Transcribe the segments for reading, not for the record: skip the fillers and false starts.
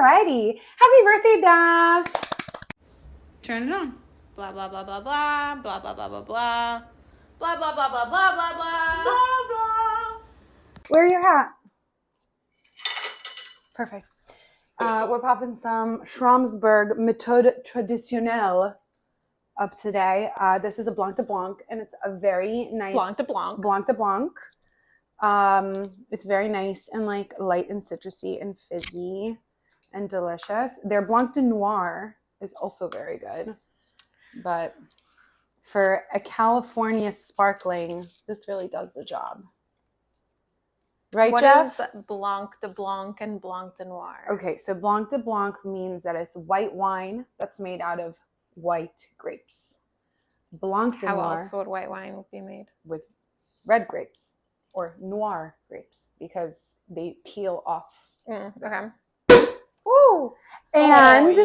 Alrighty. Happy birthday, Daph. Turn it on. Blah, blah, blah, blah, blah, blah, blah, blah, blah, blah. Blah, blah, blah, blah, blah, blah, blah. Blah, blah. Wear your hat. Perfect. We're popping some Schramsberg Methode Traditionnelle up today. This is a Blanc de Blanc, and it's a very nice... Blanc de Blanc. Blanc de Blanc. It's very nice and like light and citrusy and fizzy and delicious. Their Blanc de Noir is also very good. But for a California sparkling, this really does the job. Right, Jeff? What is Blanc de Blanc and Blanc de Noir? Okay, so Blanc de Blanc means that it's white wine that's made out of white grapes. Blanc de Noir. How else would white wine be made? With red grapes or noir grapes because they peel off. Okay. Woo! And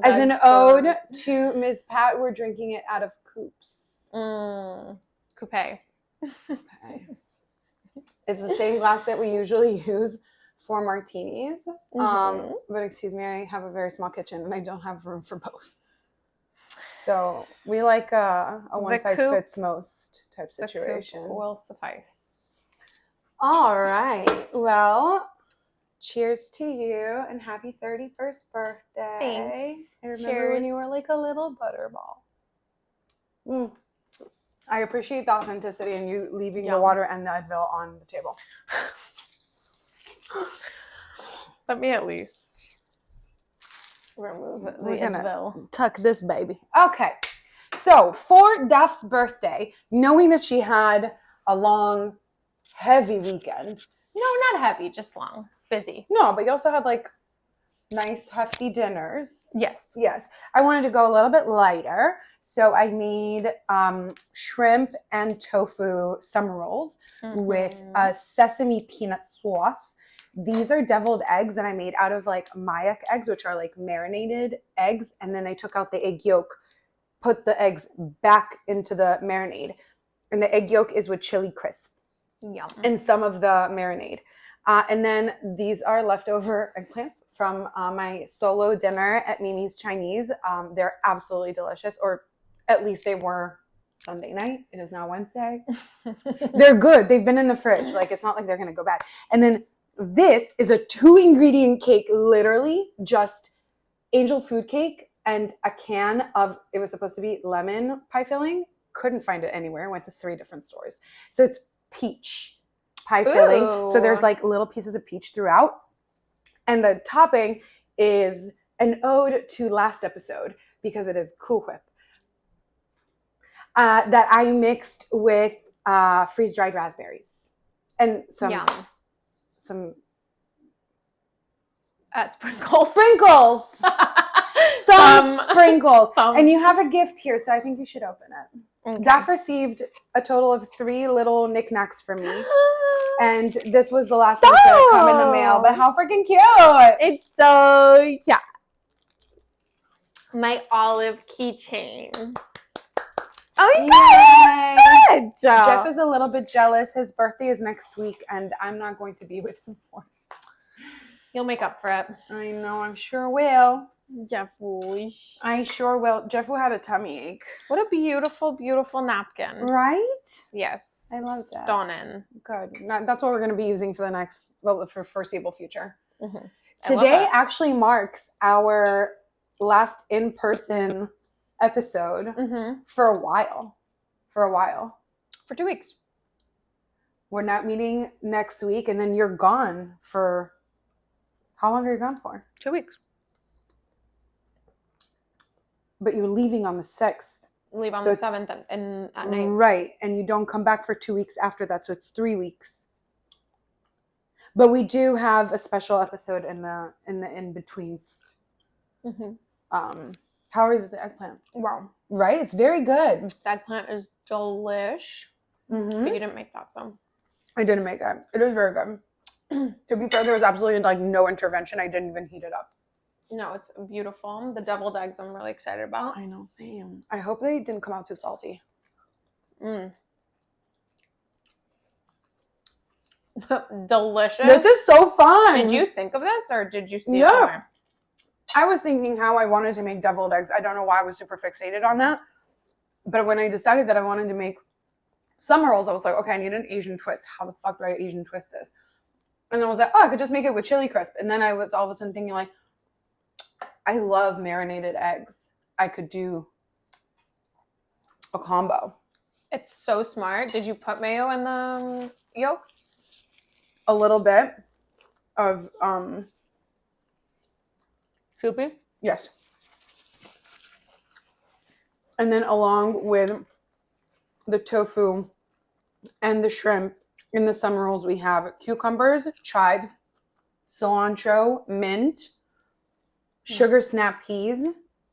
as an ode to Ms. Pat, we're drinking it out of coupes. Coupe. Okay. It's the same glass that we usually use for martinis. But excuse me, I have a very small kitchen and I don't have room for both. So we like a one-size-fits-most type situation. The coupe will suffice. All right. Well, cheers to you and happy 31st birthday. Thanks. I remember when you were like a little butterball. I appreciate the authenticity and you leaving the water and the Advil on the table. Let me at least remove the Advil. Tuck this baby. Okay. So for Daph's birthday, knowing that she had a long, heavy weekend. No, not heavy, just long. Busy. No, but you also had like nice, hefty dinners. Yes. Yes. I wanted to go a little bit lighter. So I made shrimp and tofu summer rolls with sesame peanut sauce. These are deviled eggs and I made out of like Mayak eggs, which are like marinated eggs. And then I took out the egg yolk, put the eggs back into the marinade. And the egg yolk is with chili crisp. Yum. And some of the marinade. And then these are leftover eggplants from my solo dinner at Mimi's Chinese. They're absolutely delicious, or at least they were Sunday night. It is now Wednesday. They're good. They've been in the fridge. Like, it's not like they're going to go bad. And then this is a 2-ingredient cake, literally just angel food cake and a can of, it was supposed to be lemon pie filling. Couldn't find it anywhere. Went to 3 different stores. So it's peach pie filling. So there's like little pieces of peach throughout. And the topping is an ode to last episode because it is Cool Whip. That I mixed with freeze-dried raspberries and some sprinkles. Sprinkles. Some sprinkles. And you have a gift here, so I think you should open it. Okay. Daph received a total of 3 little knickknacks from me. And this was the last one to come in the mail. But how freaking cute. It's so, yeah. My olive keychain. Oh, yeah. Good. Jeff is a little bit jealous. His birthday is next week, and I'm not going to be with him for it. You'll make up for it. I know, I'm sure will. Jeffu. I sure will. Jeffu had a tummy ache. What a beautiful, beautiful napkin. Right? Yes. I love that. Stunning. Good. That's what we're going to be using for for foreseeable future. Mm-hmm. Today actually marks our last in-person episode for a while. For 2 weeks. We're not meeting next week, and then you're gone for... How long are you gone for? 2 weeks. But you're leaving on the 6th. Leave on the 7th and at night. Right. And you don't come back for 2 weeks after that. So it's 3 weeks. But we do have a special episode in the in-betweens. How is the eggplant? Wow. Right? It's very good. The eggplant is delish. But you didn't make that, so. I didn't make it. It is very good. To be fair, there was absolutely like no intervention. I didn't even heat it up. No, it's beautiful. The deviled eggs I'm really excited about. I know, same. I hope they didn't come out too salty. Delicious. This is so fun. Did you think of this or did you see it somewhere? I was thinking how I wanted to make deviled eggs. I don't know why I was super fixated on that. But when I decided that I wanted to make summer rolls, I was like, okay, I need an Asian twist. How the fuck do I Asian twist this? And then I was like, oh, I could just make it with chili crisp. And then I was all of a sudden thinking like, I love marinated eggs. I could do a combo. It's so smart. Did you put mayo in the yolks? A little bit of Soupy? yes. And then along with the tofu and the shrimp in the summer rolls, we have cucumbers, chives, cilantro, mint, sugar snap peas,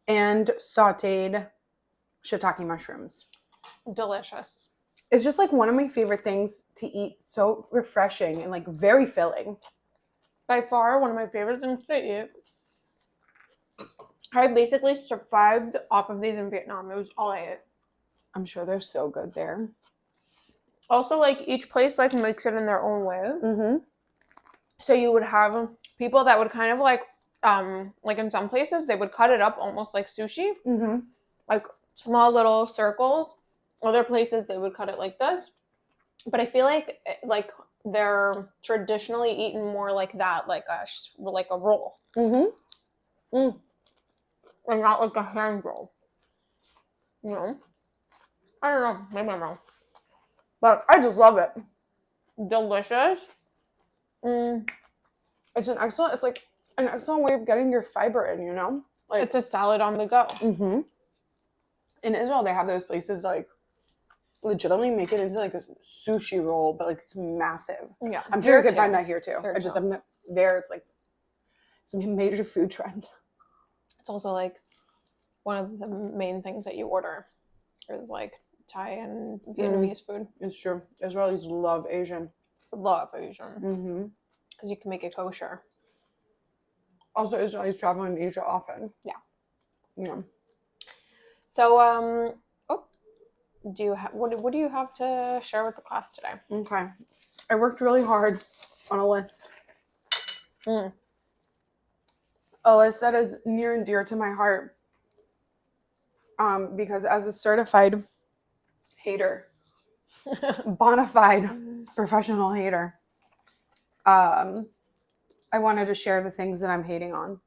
and sauteed shiitake mushrooms. Delicious. It's just like one of my favorite things to eat. So refreshing and like very filling. By far, one of my favorite things to eat. I basically survived off of these in Vietnam. It was all I ate. I'm sure they're so good there. Also, like, each place, like, makes it in their own way. Mm-hmm. So you would have people that would kind of, like in some places, they would cut it up almost like sushi. Mm-hmm. Like, small little circles. Other places, they would cut it like this. But I feel like they're traditionally eaten more like that, like a roll. Mm-hmm. Mm. And not like a hand roll. You know? I don't know. Maybe I'm wrong. But I just love it. Delicious. It's like an excellent way of getting your fiber in, you know? Like It's a salad on the go. Mm-hmm. In Israel, they have those places like legitimately make it into like a sushi roll, but like it's massive. Yeah. I'm sure you could find that here too. Here I just too. I'm not there. It's like it's a major food trend. It's also like one of the main things that you order is like Thai and Vietnamese food. It's true. Israelis love Asian. Love Asian. Mm-hmm. Because you can make it kosher. Also, Israelis travel in Asia often. Yeah. Yeah. So, do you have what do you have to share with the class today? Okay. I worked really hard on a list. A list that is near and dear to my heart. Because as a certified hater, bona fide professional hater, I wanted to share the things that I'm hating on.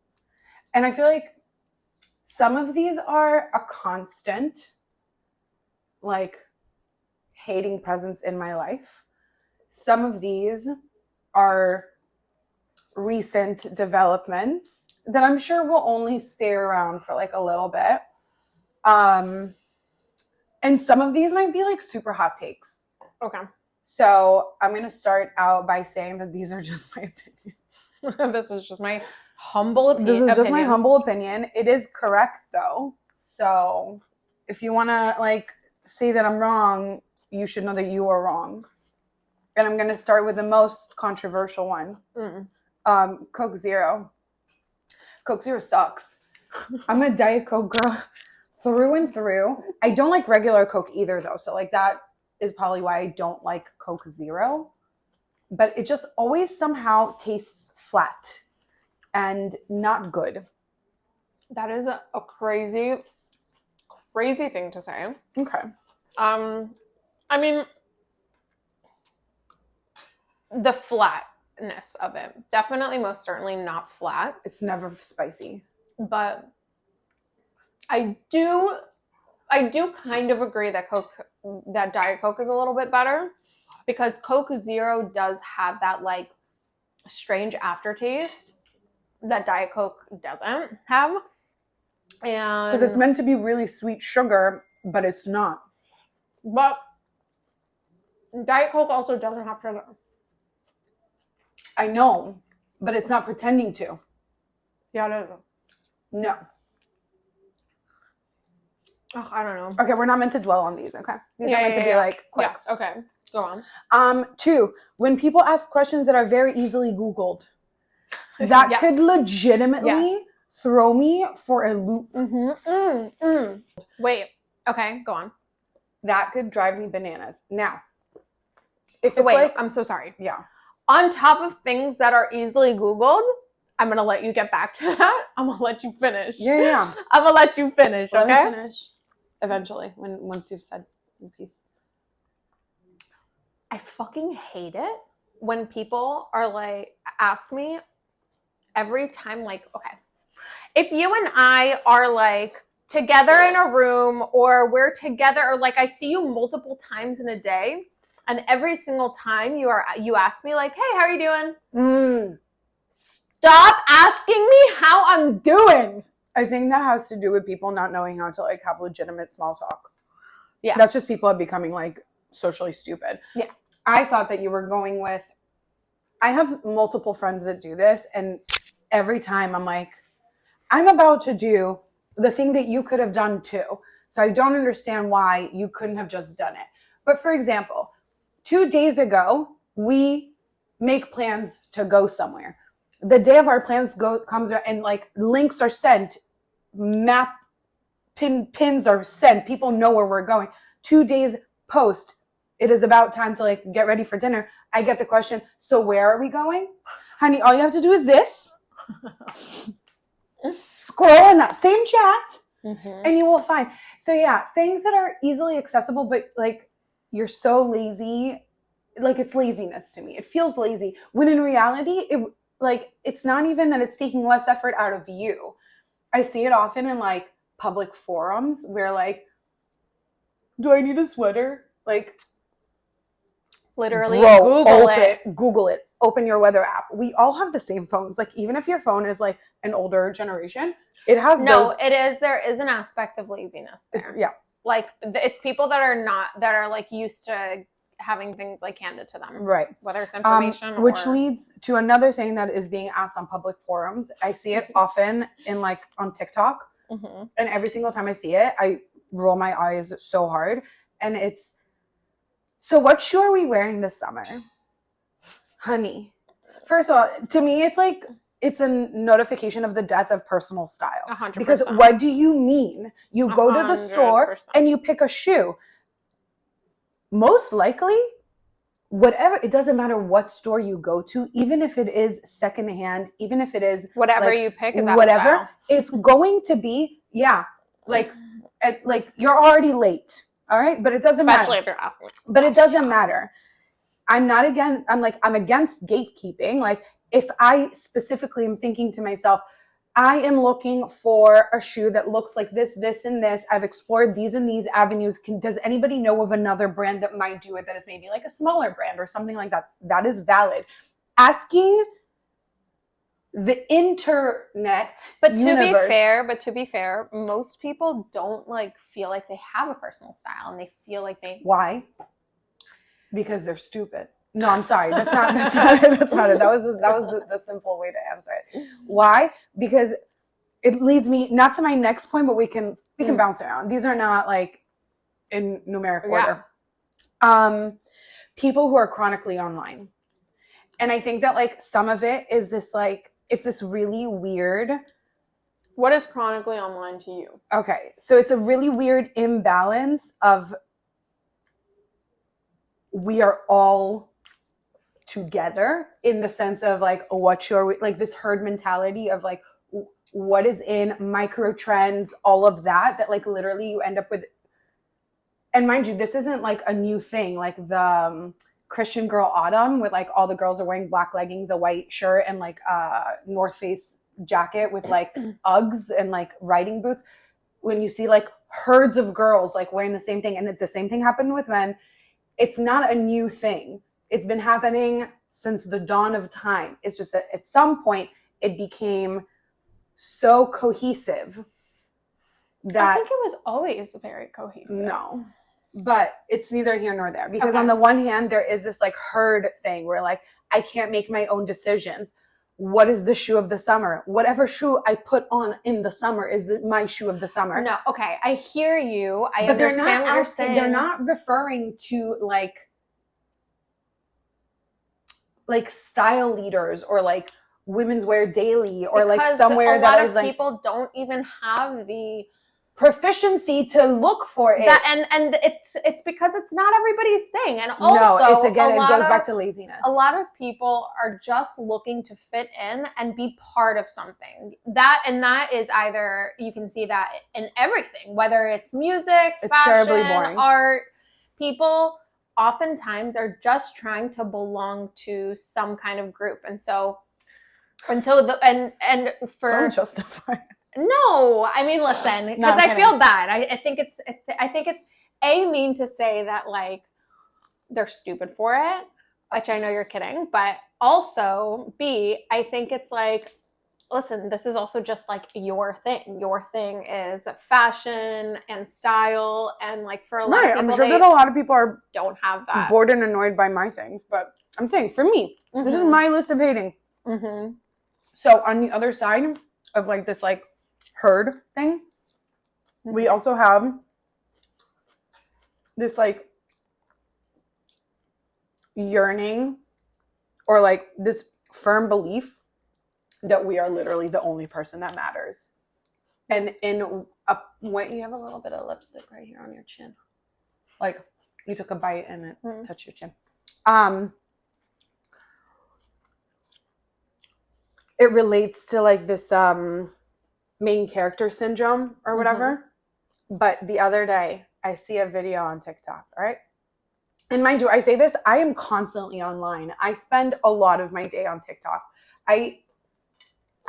And I feel like some of these are a constant, like, hating presence in my life. Some of these are recent developments that I'm sure will only stay around for like a little bit. And some of these might be like super hot takes. Okay. So I'm going to start out by saying that these are just my opinion. This is just my humble opinion. This is just my humble opinion. It is correct though. So if you want to like say that I'm wrong, you should know that you are wrong. And I'm going to start with the most controversial one. Coke Zero. Coke Zero sucks. I'm a Diet Coke girl through and through. I don't like regular Coke either though. So like that is probably why I don't like Coke Zero. But it just always somehow tastes flat and not good. That is a crazy thing to say. Okay. I mean, the flatness of it, definitely most certainly not flat. It's never spicy. But I do kind of agree that Diet Coke is a little bit better, because Coke Zero does have that like strange aftertaste that Diet Coke doesn't have. And because it's meant to be really sweet sugar, but it's not. But Diet Coke also doesn't have sugar. I know, but it's not pretending to. Yeah, it is. No. Oh, I don't know. Okay, we're not meant to dwell on these, okay? These are meant to be like quick. Yes, okay. Go on. 2, when people ask questions that are very easily Googled, that Yes. could legitimately throw me for a loop. Wait. Okay, go on. That could drive me bananas. Now, if it's Wait, like, I'm so sorry. yeah. On top of things that are easily Googled, I'm going to let you get back to that. I'm going to let you finish. Yeah. I'm going to let you finish, Let okay? me finish. Eventually, once you've said your piece. I fucking hate it when people are like, ask me every time, like, okay, if you and I are like together in a room or we're together, or like I see you multiple times in a day, and every single time you ask me like, hey, how are you doing? Stop asking me how I'm doing. I think that has to do with people not knowing how to like have legitimate small talk. Yeah. That's just people becoming like socially stupid. Yeah. I thought that you were going with, I have multiple friends that do this, and every time I'm like, I'm about to do the thing that you could have done too. So I don't understand why you couldn't have just done it. But for example, 2 days ago, we make plans to go somewhere. The day of our plans comes and like links are sent, pins are sent. People know where we're going. 2 days post, it is about time to like get ready for dinner. I get the question, so where are we going? Honey, all you have to do is this. Scroll in that same chat and you will find. So yeah, things that are easily accessible, but like you're so lazy, like it's laziness to me. It feels lazy when in reality, it's not even that it's taking less effort out of you. I see it often in like public forums where like, do I need a sweater? Like, literally, bro, Google it. Open your weather app. We all have the same phones. Like, even if your phone is like an older generation, it has it is. There is an aspect of laziness there. Yeah. Like it's people that are like used to having things like handed to them. Right. Whether it's information which leads to another thing that is being asked on public forums. I see it often in like on TikTok. And every single time I see it, I roll my eyes so hard. And it's, so what shoe are we wearing this summer? Honey. First of all, to me, it's like, it's a notification of the death of personal style. 100%. Because what do you mean? You go to the store 100%. and you pick a shoe. Most likely, whatever, it doesn't matter what store you go to, even if it is secondhand, even if it is whatever like, you pick is whatever, it's going to be, like you're already late. All right. But it doesn't matter. Especially if you're athlete. But it doesn't matter. I'm against gatekeeping. Like if I specifically am thinking to myself, I am looking for a shoe that looks like this, this, and this. I've explored these and these avenues. Does anybody know of another brand that might do it that is maybe like a smaller brand or something like that? That is valid. Asking the internet universe. To be fair, most people don't like feel like they have a personal style, and they feel like they. Why? Because they're stupid. No, I'm sorry. That's not it. That was the simple way to answer it. Why? Because it leads me not to my next point, but we can bounce around. These are not like in numeric order. People who are chronically online. And I think that like some of it is this like, it's this really weird. What is chronically online to you? Okay. So it's a really weird imbalance of we are all together in the sense of like, what you're like this herd mentality of like, what is in micro trends, all of that like literally you end up with. And mind you, this isn't like a new thing. Like the Christian Girl Autumn with like all the girls are wearing black leggings, a white shirt, and like a North Face jacket with like Uggs and like riding boots. When you see like herds of girls like wearing the same thing, and the same thing happened with men. It's not a new thing. It's been happening since the dawn of time. It's just that at some point it became so cohesive that I think it was always very cohesive. No, but it's neither here nor there, because on the one hand, there is this like herd thing where like, I can't make my own decisions. What is the shoe of the summer? Whatever shoe I put on in the summer is my shoe of the summer. No, okay, I hear you. I but understand what you're saying. They're not referring to like style leaders or like Women's Wear Daily or because like somewhere that is like people don't even have the proficiency to look for it. And it's because it's not everybody's thing. And also, no, it goes back to laziness. A lot of people are just looking to fit in and be part of something. That is either, you can see that in everything, whether it's music, fashion, art. People oftentimes are just trying to belong to some kind of group, and so don't justify. No, I mean, listen, because I feel bad. I think it's A, mean to say that like they're stupid for it, which I know you're kidding, but also B, I think it's like, listen, this is also just like your thing. Your thing is fashion and style, and like for a lot of people, I'm sure that a lot of people don't have that. Bored and annoyed by my things, but I'm saying for me, this is my list of hating. Mm-hmm. So on the other side of like this like herd thing, we also have this like yearning or like this firm belief that we are literally the only person that matters. And when you have a little bit of lipstick right here on your chin, like you took a bite and it touched your chin. It relates to like this main character syndrome or whatever. But the other day I see a video on TikTok, right? And mind you, I say this, I am constantly online. I spend a lot of my day on TikTok. I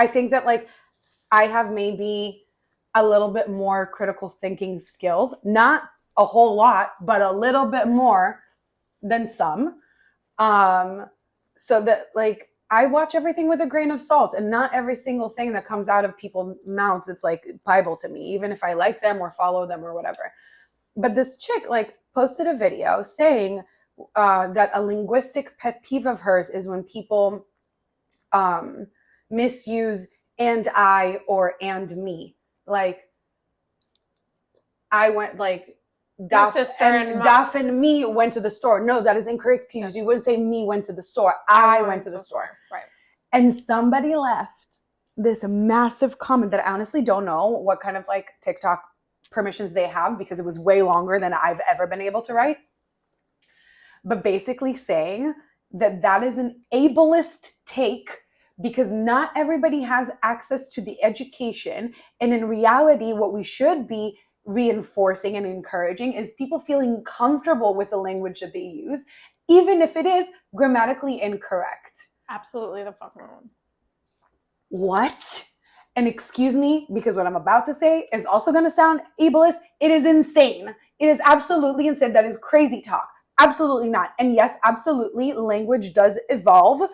think that like I have maybe a little bit more critical thinking skills, not a whole lot, but a little bit more than some. So that like I watch everything with a grain of salt, and not every single thing that comes out of people's mouths, it's like Bible to me, even if I like them or follow them or whatever. But this chick like posted a video saying that a linguistic pet peeve of hers is when people misuse and I or and me. Like I went like Duff and me went to the store. No, that is incorrect because you wouldn't say me went to the store. I went to the store. Right. And somebody left this massive comment that I honestly don't know what kind of like TikTok permissions they have, because it was way longer than I've ever been able to write. But basically saying that is an ableist take, because not everybody has access to the education. And in reality, what we should be reinforcing and encouraging is people feeling comfortable with the language that they use, even if it is grammatically incorrect. Absolutely the fucking wrong. What? And excuse me, because what I'm about to say is also going to sound ableist. It is insane. It is absolutely insane. That is crazy talk. Absolutely not. And yes, absolutely, language does evolve.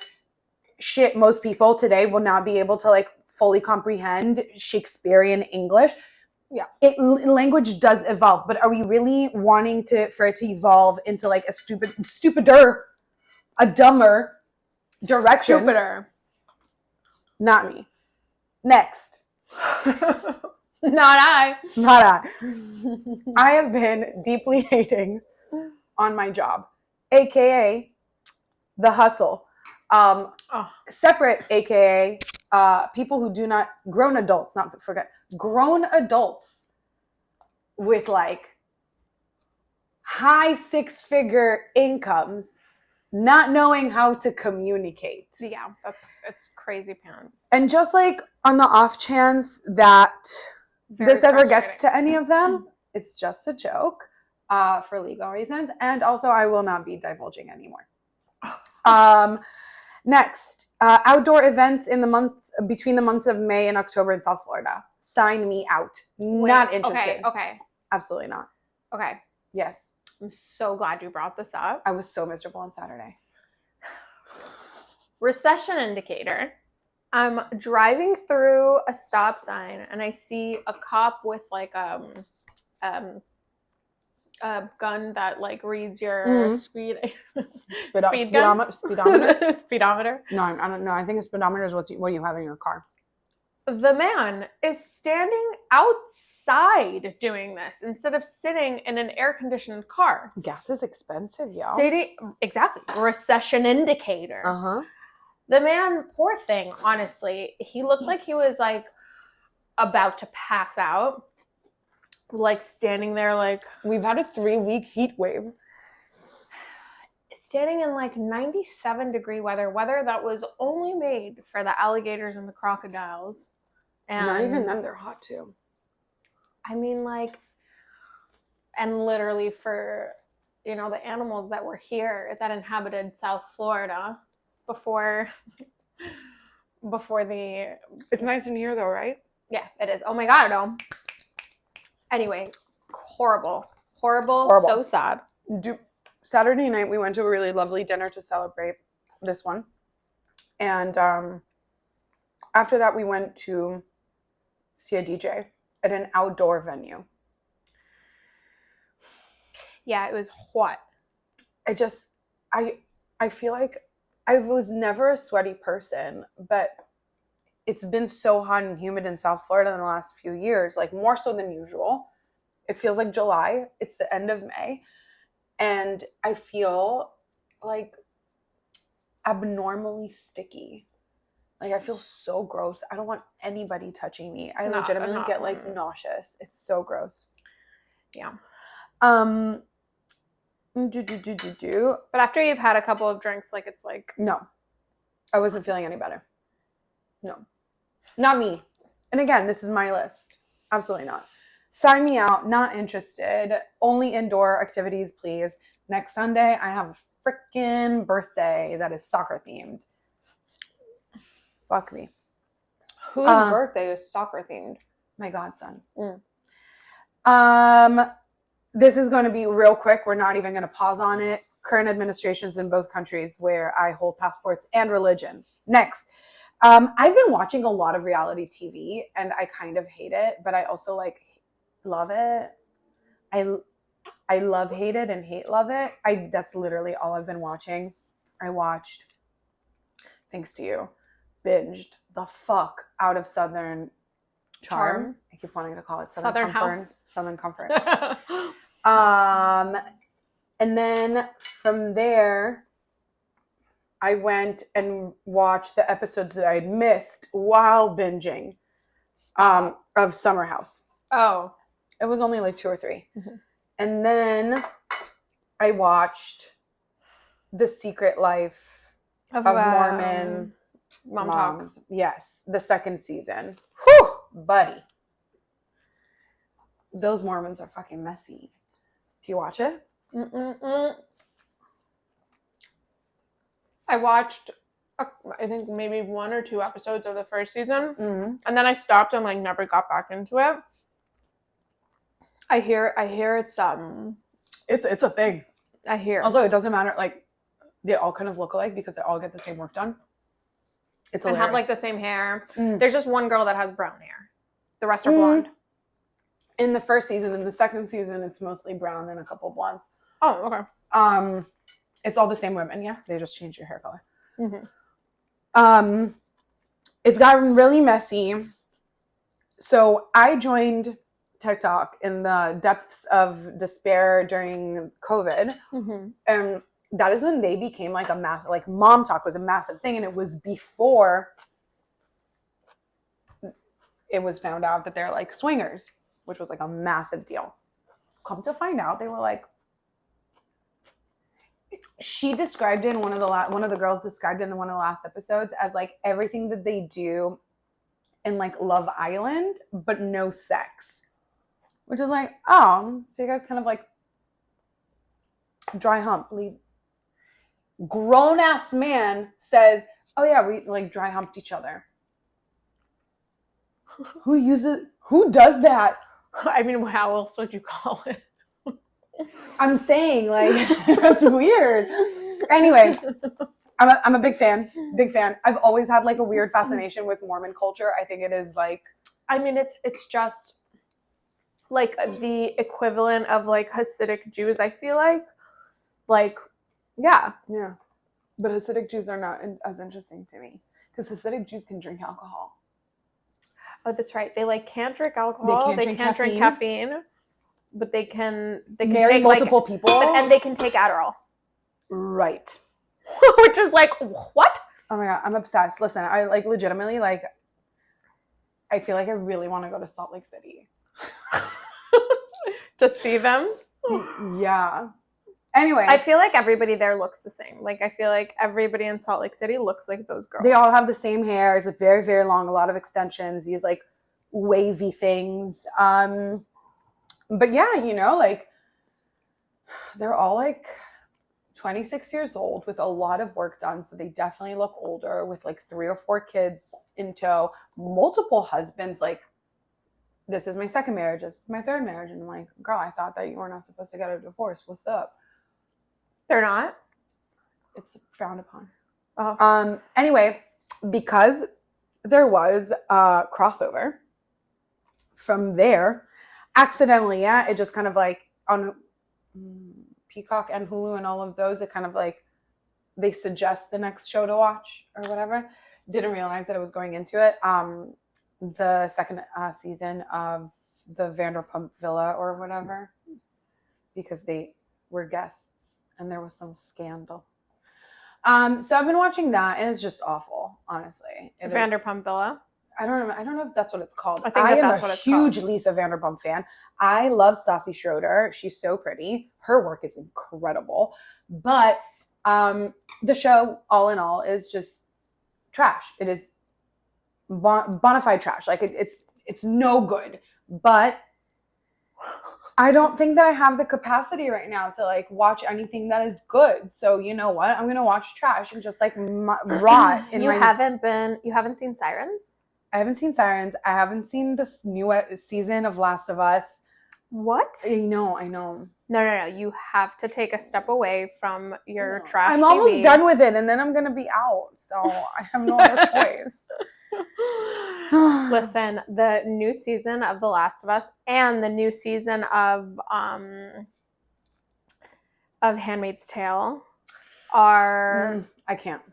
Shit, most people today will not be able to like fully comprehend Shakespearean English. Yeah. Language does evolve, but are we really wanting for it to evolve into like a stupider, a dumber direction? Stupider. Not me. Next. Not I. I have been deeply hating on my job, aka the hustle. Separate, aka people who do not, grown adults with like high 6-figure incomes not knowing how to communicate. Yeah, it's crazy pants. And just like on the off chance that this ever gets to any of them, it's just a joke for legal reasons. And also I will not be divulging anymore. Next, outdoor events between the months of May and October in South Florida. Sign me out. Not interested. Okay. Absolutely not. Okay. Yes. I'm so glad you brought this up. I was so miserable on Saturday. Recession indicator. I'm driving through a stop sign and I see a cop with like a gun that like reads your speedometer. Speedometer. No, I don't know. I think a speedometer is what you have in your car. The man is standing outside doing this instead of sitting in an air-conditioned car. Gas is expensive, y'all. Exactly. Recession indicator. The man, poor thing, honestly, he looked like he was like about to pass out. like standing there like We've had a 3-week heat wave. standing in like 97-degree weather that was only made for the alligators and the crocodiles. And not even them, they're hot too. I mean, like, and literally for, you know, the animals that were here that inhabited South Florida before the... It's nice in here though, right? Yeah, it is. Oh my God, no. Anyway, horrible, so sad. Saturday night, we went to a really lovely dinner to celebrate this one. And after that, we went to see a DJ at an outdoor venue. Yeah, it was hot. I feel like I was never a sweaty person, but it's been so hot and humid in South Florida in the last few years, like more so than usual. It feels like July. It's the end of May. And I feel like abnormally sticky. Like I feel so gross. I don't want anybody touching me. I legitimately get like nauseous. It's so gross. Yeah. But after you've had a couple of drinks, like it's like... No. I wasn't feeling any better. No. Not me. And again, this is my list. Absolutely not. Sign me out. Not interested. Only indoor activities, please. Next Sunday, I have a freaking birthday that is soccer themed. Fuck me. Whose birthday is soccer themed? My godson. This is going to be real quick. We're not even going to pause on it. Current administrations in both countries where I hold passports and religion. Next. I've been watching a lot of reality TV and I kind of hate it, but I also like love it. I love hate it and hate love it. That's literally all I've been watching. I watched, thanks to you, binged the fuck out of Southern Charm. I keep wanting to call it Southern Comfort. House. Southern Comfort. And then from there, I went and watched the episodes that I had missed while binging of Summer House. Oh. It was only like 2 or 3. Mm-hmm. And then I watched The Secret Life of Mormon Mom Moms. Talk. Yes, the 2nd season. Whew, buddy. Those Mormons are fucking messy. Do you watch it? I watched, I think maybe 1 or 2 episodes of the first season, and then I stopped and like never got back into it. I hear it's a thing. I hear. Also, it doesn't matter. Like they all kind of look alike because they all get the same work done. It's hilarious. And have like the same hair. There's just one girl that has brown hair. The rest are blonde. In the first season, in the 2nd season, it's mostly brown and a couple blondes. Oh, okay. It's all the same women. Yeah, they just change your hair color. Mm-hmm. It's gotten really messy. So I joined TikTok in the depths of despair during COVID. And that is when they became like a massive, like Mom Talk was a massive thing. And it was before it was found out that they're like swingers, which was like a massive deal. Come to find out, they were like, she described it in one of the girls described it in one of the last episodes as like everything that they do in like Love Island, but no sex. Which is like, oh, so you guys kind of like dry hump. Grown ass man says, oh yeah, we like dry humped each other. Who does that? I mean, how else would you call it? I'm saying, like, that's weird. Anyway, I'm a big fan. I've always had like a weird fascination with Mormon culture. I think it is like, I mean, it's just like the equivalent of like Hasidic Jews, I feel like, yeah. But Hasidic Jews are not as interesting to me because Hasidic Jews can drink alcohol. Oh, that's right. They like can't drink alcohol. They can't drink caffeine, but they can marry take multiple people, and they can take Adderall. Right. Which is like, what? Oh my God, I'm obsessed. Listen, I like legitimately like. I feel like I really want to go to Salt Lake City. to see them. Yeah. Anyway, I feel like everybody there looks the same. Like, I feel like everybody in Salt Lake City looks like those girls. they all have the same hair. It's like very, very long, a lot of extensions, these like wavy things. But yeah, you know, like they're all like 26 years old with a lot of work done. So they definitely look older with like 3 or 4 kids in tow, multiple husbands. Like, this is my second marriage. This is my third marriage. And I'm like, girl, I thought that you were not supposed to get a divorce. What's up? They're not? It's frowned upon. Oh. Anyway, because there was a crossover from there, accidentally, yeah, it just kind of like on Peacock and Hulu and all of those, it kind of like they suggest the next show to watch or whatever. Didn't realize that it was going into it. The second season of the Vanderpump Villa or whatever, because they were guests and there was some scandal. So I've been watching that and it's just awful, honestly. Vanderpump Villa. I don't know if that's what it's called. I think that's what it's called. I am a huge Lisa Vanderpump fan. I love Stassi Schroeder. She's so pretty. Her work is incredible. But the show, all in all, is just trash. It is bona fide trash. Like it's no good. But I don't think that I have the capacity right now to like watch anything that is good. So you know what? I'm gonna watch trash and just like rot. You haven't seen Sirens? I haven't seen Sirens. I haven't seen this new season of Last of Us. What? I know. No. You have to take a step away from your trash I'm TV. almost done with it, and then I'm gonna be out. So I have no other choice. Listen, the new season of The Last of Us and the new season of Handmaid's Tale are I can't.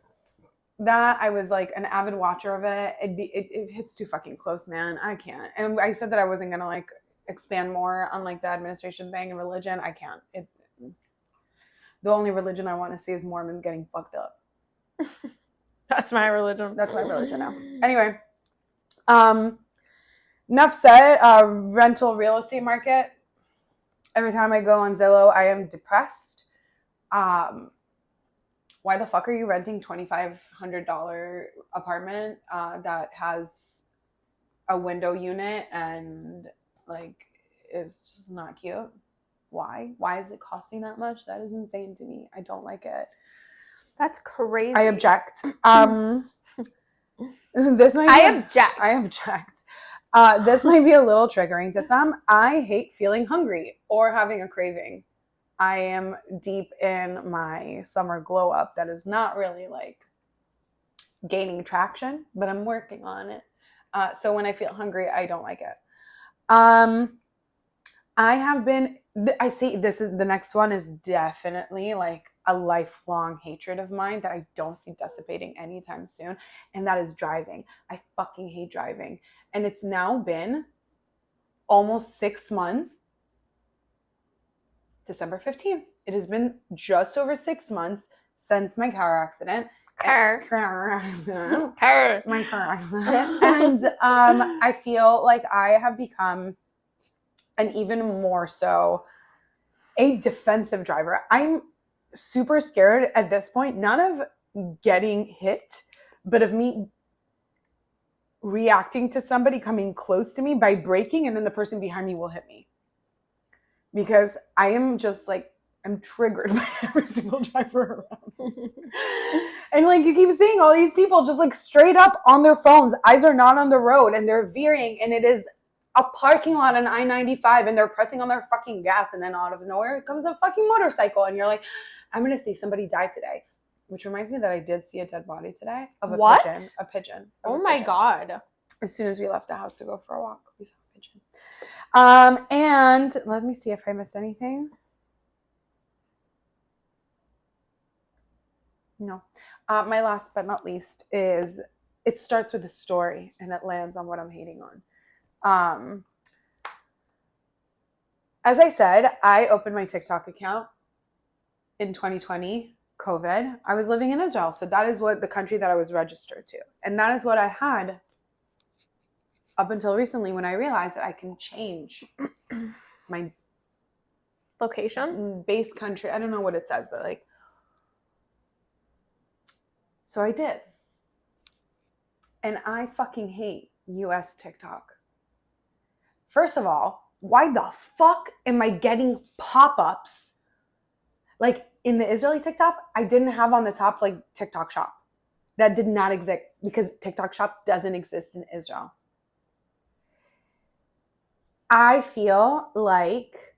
That I was like an avid watcher of it. It hits too fucking close, man. I can't. And I said that I wasn't gonna like expand more on like the administration thing and religion. I can't. The only religion I want to see is Mormons getting fucked up. That's my religion. That's my religion now. Anyway, enough said. Rental real estate market. Every time I go on Zillow, I am depressed. Why the fuck are you renting $2,500 apartment that has a window unit and like it's just not cute? Why? Why is it costing that much? That is insane to me. I don't like it. That's crazy. I object. I object. This might be a little triggering to some. I hate feeling hungry or having a craving. I am deep in my summer glow up that is not really like gaining traction, but I'm working on it. So when I feel hungry, I don't like it. I see this is the next one is definitely like a lifelong hatred of mine that I don't see dissipating anytime soon. And that is driving. I fucking hate driving. And it's now been almost 6 months. December 15th. It has been just over 6 months since my car accident. And I feel like I have become an even more so a defensive driver. I'm super scared at this point, not of getting hit, but of me reacting to somebody coming close to me by braking and then the person behind me will hit me. Because I am just like, I'm triggered by every single driver around. And like you keep seeing all these people just like straight up on their phones, eyes are not on the road and they're veering and it is a parking lot on I-95 and they're pressing on their fucking gas and then out of nowhere comes a fucking motorcycle and you're like, I'm going to see somebody die today. Which reminds me that I did see a dead body today of a pigeon. A pigeon. Oh my God. As soon as we left the house to go for a walk, we saw a pigeon. And let me see if I missed anything. No. My last but not least is it starts with a story and it lands on what I'm hating on. As I said, I opened my TikTok account in 2020, COVID. I was living in Israel. So that is what the country that I was registered to. And that is what I had up until recently when I realized that I can change my location. base country. I don't know what it says, but like, so I did. And I fucking hate US TikTok. First of all, why the fuck am I getting pop-ups? Like in the Israeli TikTok, I didn't have on the top like TikTok shop. That did not exist because TikTok shop doesn't exist in Israel. I feel like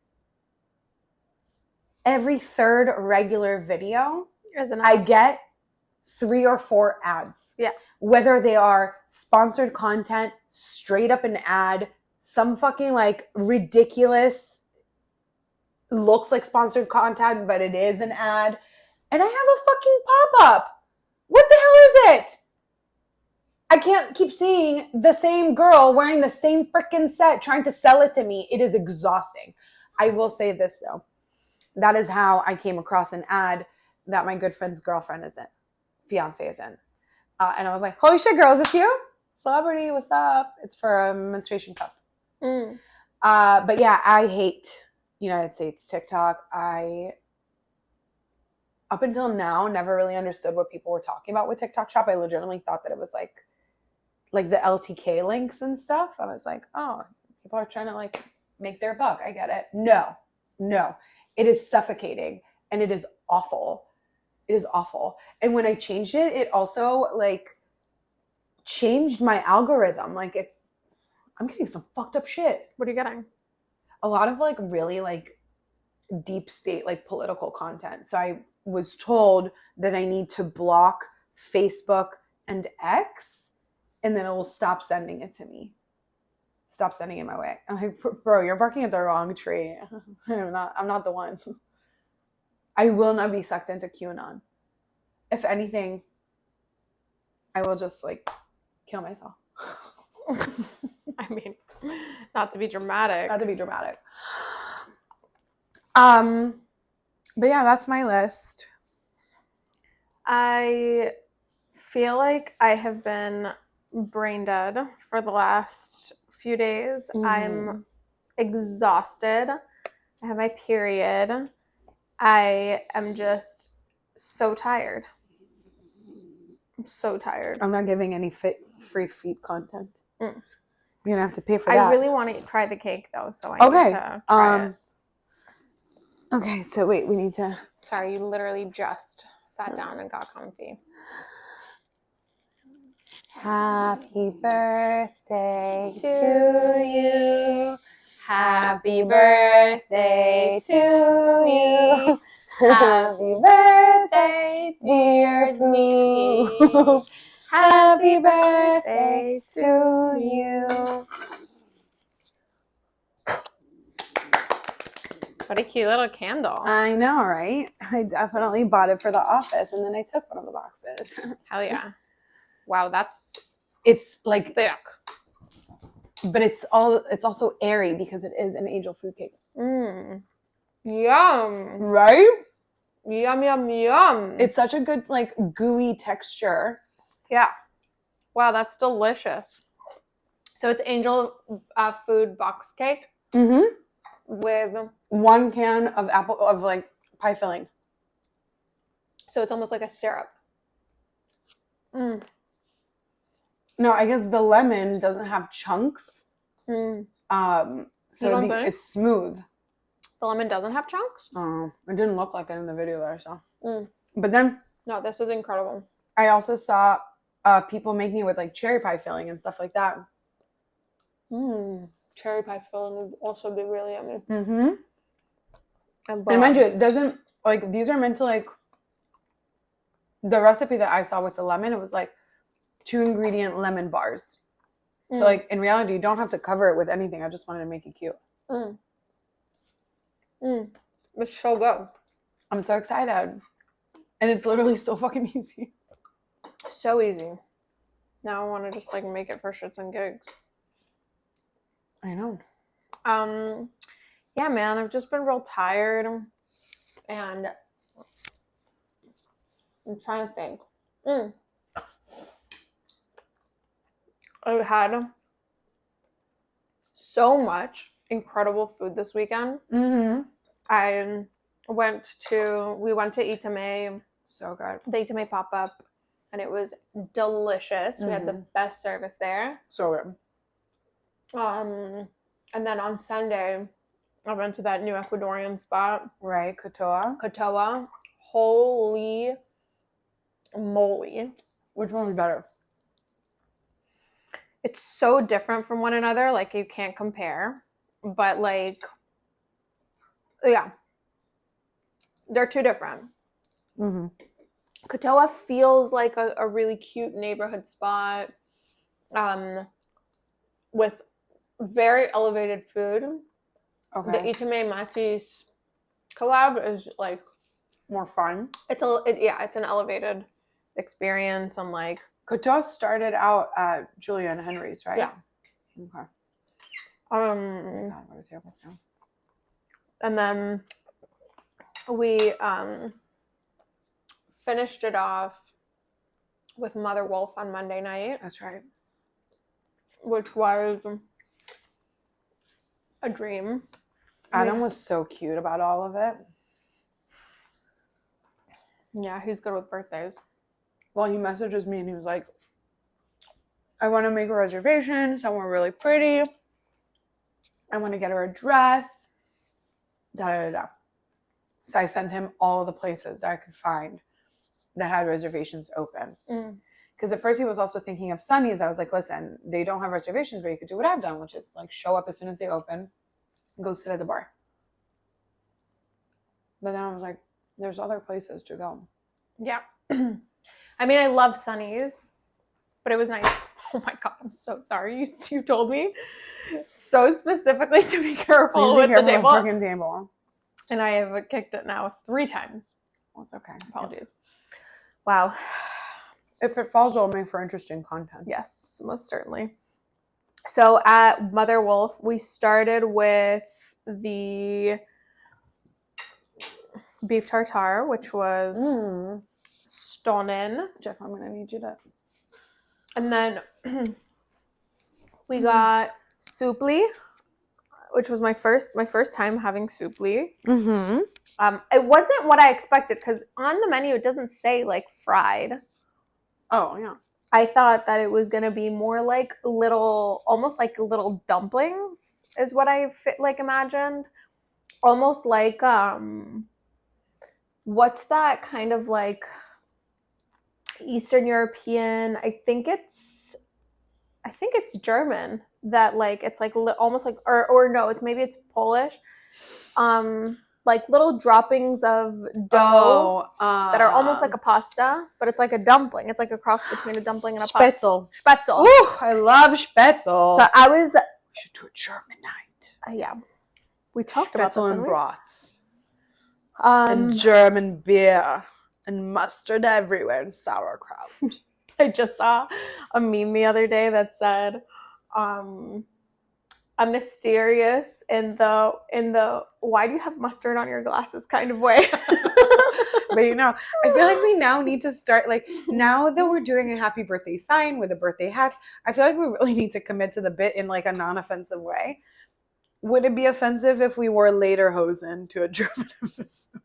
every third regular video, I get 3 or 4 ads. Yeah. Whether they are sponsored content, straight up an ad, some fucking like ridiculous, looks like sponsored content, but it is an ad. And I have a fucking pop-up. What the hell is it? I can't keep seeing the same girl wearing the same freaking set trying to sell it to me. It is exhausting. I will say this though. That is how I came across an ad that my good friend's girlfriend is in. Fiance is in. And I was like, holy shit, girl, is this you? Celebrity, what's up? It's for a menstruation cup. But yeah, I hate United States TikTok. I, up until now, never really understood what people were talking about with TikTok Shop. I legitimately thought that it was like the LTK links and stuff. I was like, oh, people are trying to like make their buck. I get it. No. It is suffocating and it is awful. It is awful. And when I changed it, it also like changed my algorithm. Like I'm getting some fucked up shit. What are you getting? A lot of like really like deep state, like political content. So I was told that I need to block Facebook and X, and then it will stop sending it to me. Stop sending it my way. I'm like, bro, you're barking at the wrong tree. I'm not the one. I will not be sucked into QAnon. If anything, I will just like kill myself. I mean, not to be dramatic. Not to be dramatic. But yeah, that's my list. I feel like I have been brain dead for the last few days. I'm exhausted. I have my period. I am just so tired. I'm so tired. I'm not giving any free feet content. You're gonna have to pay for that. I really want to try the cake though, so I need to try it. Okay, so wait, we need to. Sorry, you literally just sat down and got comfy. Happy birthday to you. Happy birthday to you. Happy birthday, dear Fu. Happy birthday to you. What a cute little candle. I know, right? I definitely bought it for the office, and then I took one of the boxes. Hell yeah. Wow, it's like thick. But it's also airy because it is an angel food cake. Yum. Right? Yum. It's such a good like gooey texture. Yeah. Wow, that's delicious. So it's angel food box cake. With 1 can of like pie filling. So it's almost like a syrup. No, I guess the lemon doesn't have chunks. So it's smooth. The lemon doesn't have chunks? Oh, it didn't look like it in the video that I saw. But then no, this is incredible. I also saw people making it with like cherry pie filling and stuff like that. Cherry pie filling would also be really yummy. And mind you, it doesn't like these are meant to like the recipe that I saw with the lemon. It was like 2 ingredient lemon bars. So like in reality, you don't have to cover it with anything. I just wanted to make it cute. It's so good. I'm so excited, and it's literally so fucking easy. So easy. Now I want to just like make it for shits and gigs. I know. Yeah, man, I've just been real tired, and I'm trying to think. I've had so much incredible food this weekend. we went to Itame, So good. the Itame pop-up, and it was delicious. We had the best service there. So good. And then on Sunday, I went to that new Ecuadorian spot. Right, Katoa. Holy moly. Which one was better? It's so different from one another, like you can't compare. But like, yeah, they're two different. Katoa feels like a really cute neighborhood spot, with very elevated food. Okay. The Itame Matis collab is like more fun. It's an elevated experience. And like Katoa started out at Julia and Henry's, right? Yeah. Okay. God, what a terrible sound. And then we finished it off with Mother Wolf on Monday night. That's right. Which was a dream. Adam was so cute about all of it. Yeah, he's good with birthdays. Well, he messages me and he was like, I want to make a reservation somewhere really pretty. I want to get her a dress. Da da da. So I sent him all the places that I could find that had reservations open. Because at first he was also thinking of Sunny's. I was like, listen, they don't have reservations, but you could do what I've done, which is like show up as soon as they open and go sit at the bar. But then I was like, there's other places to go. Yeah. I mean, I love Sunny's, but it was nice. Oh my God, I'm so sorry. You told me so specifically to be careful with the table. Freaking table. And I have kicked it now 3 times. Well, it's okay. Apologies. Wow. If it falls, it'll make for interesting content. Yes, most certainly. So at Mother Wolf, we started with the beef tartare, which was stunning. Jeff, I'm going to need you to... And then we got soupli, which was my first time having soupli. It wasn't what I expected because on the menu it doesn't say like fried. Oh yeah. I thought that it was gonna be more like almost like little dumplings is what I imagined. Almost like what's that kind of like Eastern European? I think it's German. That like it's like almost like or no, it's Polish. Like little droppings of dough that are almost like a pasta, but it's like a dumpling. It's like a cross between a dumpling and a pasta. Spätzle. Ooh, I love spätzle. So I was. We should do a German night. Yeah, we talked about this. Spätzle and brats. And German beer and mustard everywhere and sauerkraut. I just saw a meme the other day that said, a mysterious in the why do you have mustard on your glasses kind of way. But I feel like we now need to start, like, now that we're doing a happy birthday sign with a birthday hat, I feel like we really need to commit to the bit in like a non-offensive way. Would it be offensive if we wore lederhosen to a German episode?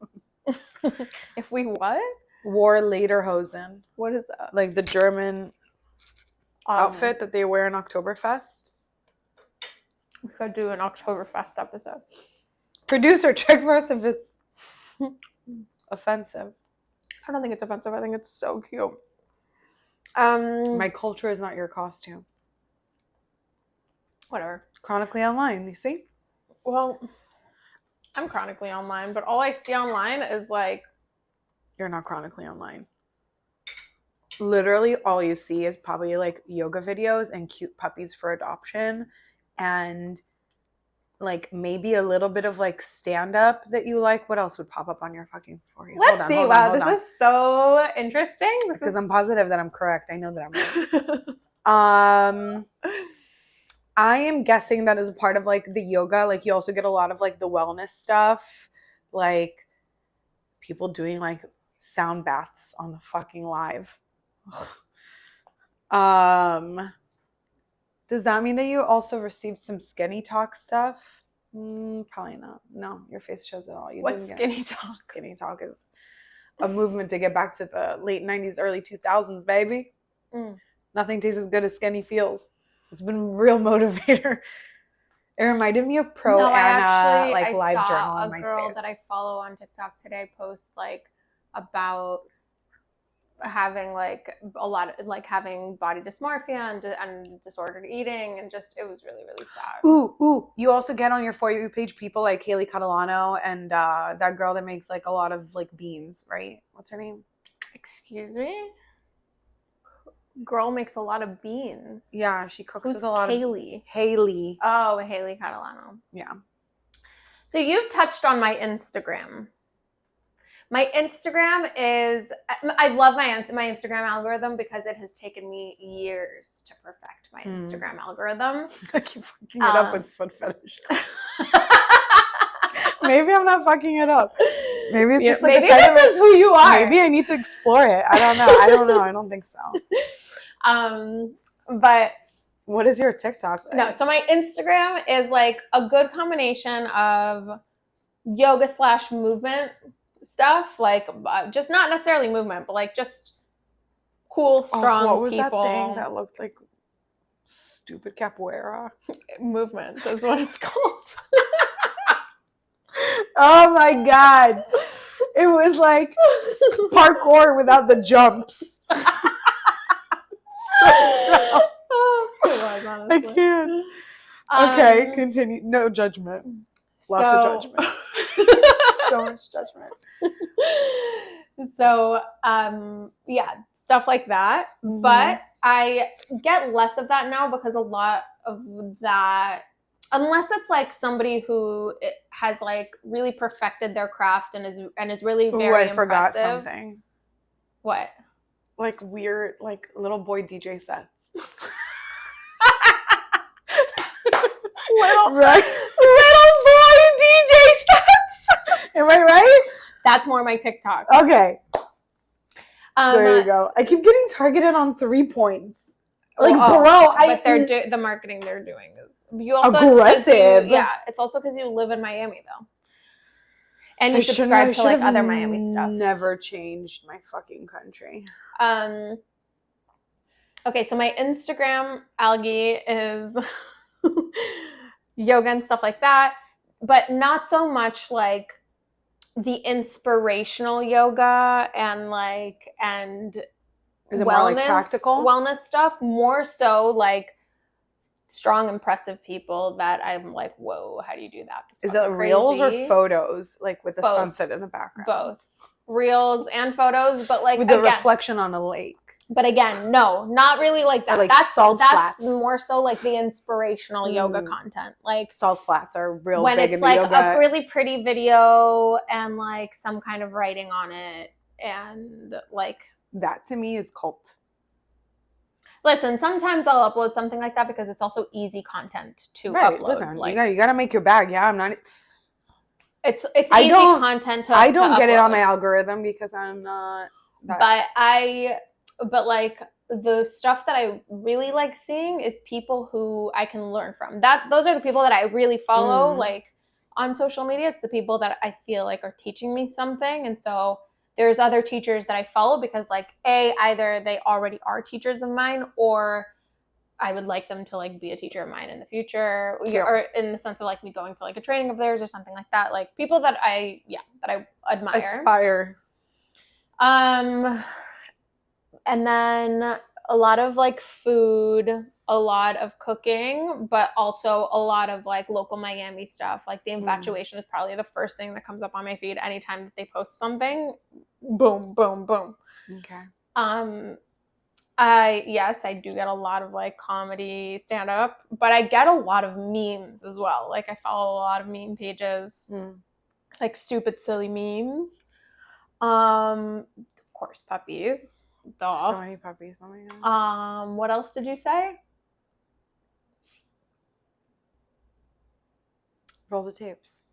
If we what? Wore lederhosen. What is that? Like the German outfit that they wear in Oktoberfest. We could do an Oktoberfest episode. Producer, check for us if it's offensive. I don't think it's offensive. I think it's so cute. My culture is not your costume. Whatever. Chronically online, you see? Well, I'm chronically online, but all I see online is like... You're not chronically online. Literally all you see is probably like yoga videos and cute puppies for adoption and like maybe a little bit of like stand-up that you like. What else would pop up on your fucking for you? Let's see. Wow, this is so interesting. Because I'm positive that I'm correct. I know that I'm right. I am guessing that as a part of like the yoga, like you also get a lot of like the wellness stuff, like people doing like sound baths on the fucking live. Does that mean that you also received some skinny talk stuff? Probably not. No, your face shows it all. You What's didn't skinny talk? Skinny talk is a movement to get back to the late 90s, early 2000s, baby. Nothing tastes as good as skinny feels. It's been a real motivator. It reminded me of Pro Anna, like live journal on MySpace. A girl that I follow on TikTok today post like about having like a lot of like having body dysmorphia and disordered eating, and just it was really sad. Ooh, you also get on your For You page people like Haley Catalano and that girl that makes like a lot of like beans, right? What's her name? Excuse me? Girl makes a lot of beans. Yeah, she cooks Who's with a lot Haley? of Haley. Oh, Haley Catalano. Yeah. So you've touched on my Instagram. My Instagram is, I love my Instagram algorithm because it has taken me years to perfect my Instagram algorithm. I keep fucking it up with foot fetish. Maybe I'm not fucking it up. Maybe it's just like maybe this is who you are. Maybe I need to explore it. I don't know. I don't think so. But what is your TikTok like? No, so my Instagram is like a good combination of yoga / movement stuff, like just not necessarily movement, but like just cool, strong what was people. That thing that looked like stupid capoeira? Movement is what it's called. Oh my god. It was like parkour without the jumps. I can't. Okay, continue. No judgment. Lots of judgment. So much judgment. So, yeah, stuff like that. Mm-hmm. But I get less of that now because a lot of that, unless it's like somebody who has like really perfected their craft and is really very impressive. Forgot something. What? Like weird, like little boy DJ sets. Little boy DJ sets. Am I right? That's more my TikTok. Okay. There you go. I keep getting targeted on 3 points. Like, but the marketing they're doing is you also aggressive. It's also because you live in Miami though, and you subscribe to like other Miami stuff. Never changed my fucking country. Okay, so my Instagram algae is yoga and stuff like that, but not so much like the inspirational yoga and is it more like practical wellness stuff, more so like strong, impressive people that I'm like, whoa, how do you do that? Is it reels or photos, like with the sunset in the background? Both reels and photos, but like with the reflection on a lake. But again, no, not really like that. Or like that's flats. More so like the inspirational yoga content. Like salt flats are real when big it's in like yoga. A really pretty video and like some kind of writing on it, and like that to me is cult. Listen, sometimes I'll upload something like that because it's also easy content to upload. Listen, like, you gotta make your bag. Yeah, I'm not. It's easy content to. I don't to get upload. It on my algorithm because I'm not. But like the stuff that I really like seeing is people who I can learn from. Those are the people that I really follow. Like on social media, it's the people that I feel like are teaching me something, and so. There's other teachers that I follow because like either they already are teachers of mine or I would like them to like be a teacher of mine in the future or in the sense of like me going to like a training of theirs or something like that. Like people that I admire. Aspire. And then a lot of like food, a lot of cooking, but also a lot of like local Miami stuff. Like The Infatuation is probably the first thing that comes up on my feed anytime that they post something. Boom, boom, boom. Okay. I do get a lot of like comedy stand up, but I get a lot of memes as well. Like I follow a lot of meme pages, like stupid, silly memes. Of course, puppies. Duh. So many puppies. Oh my god. What else did you say? Roll the tapes.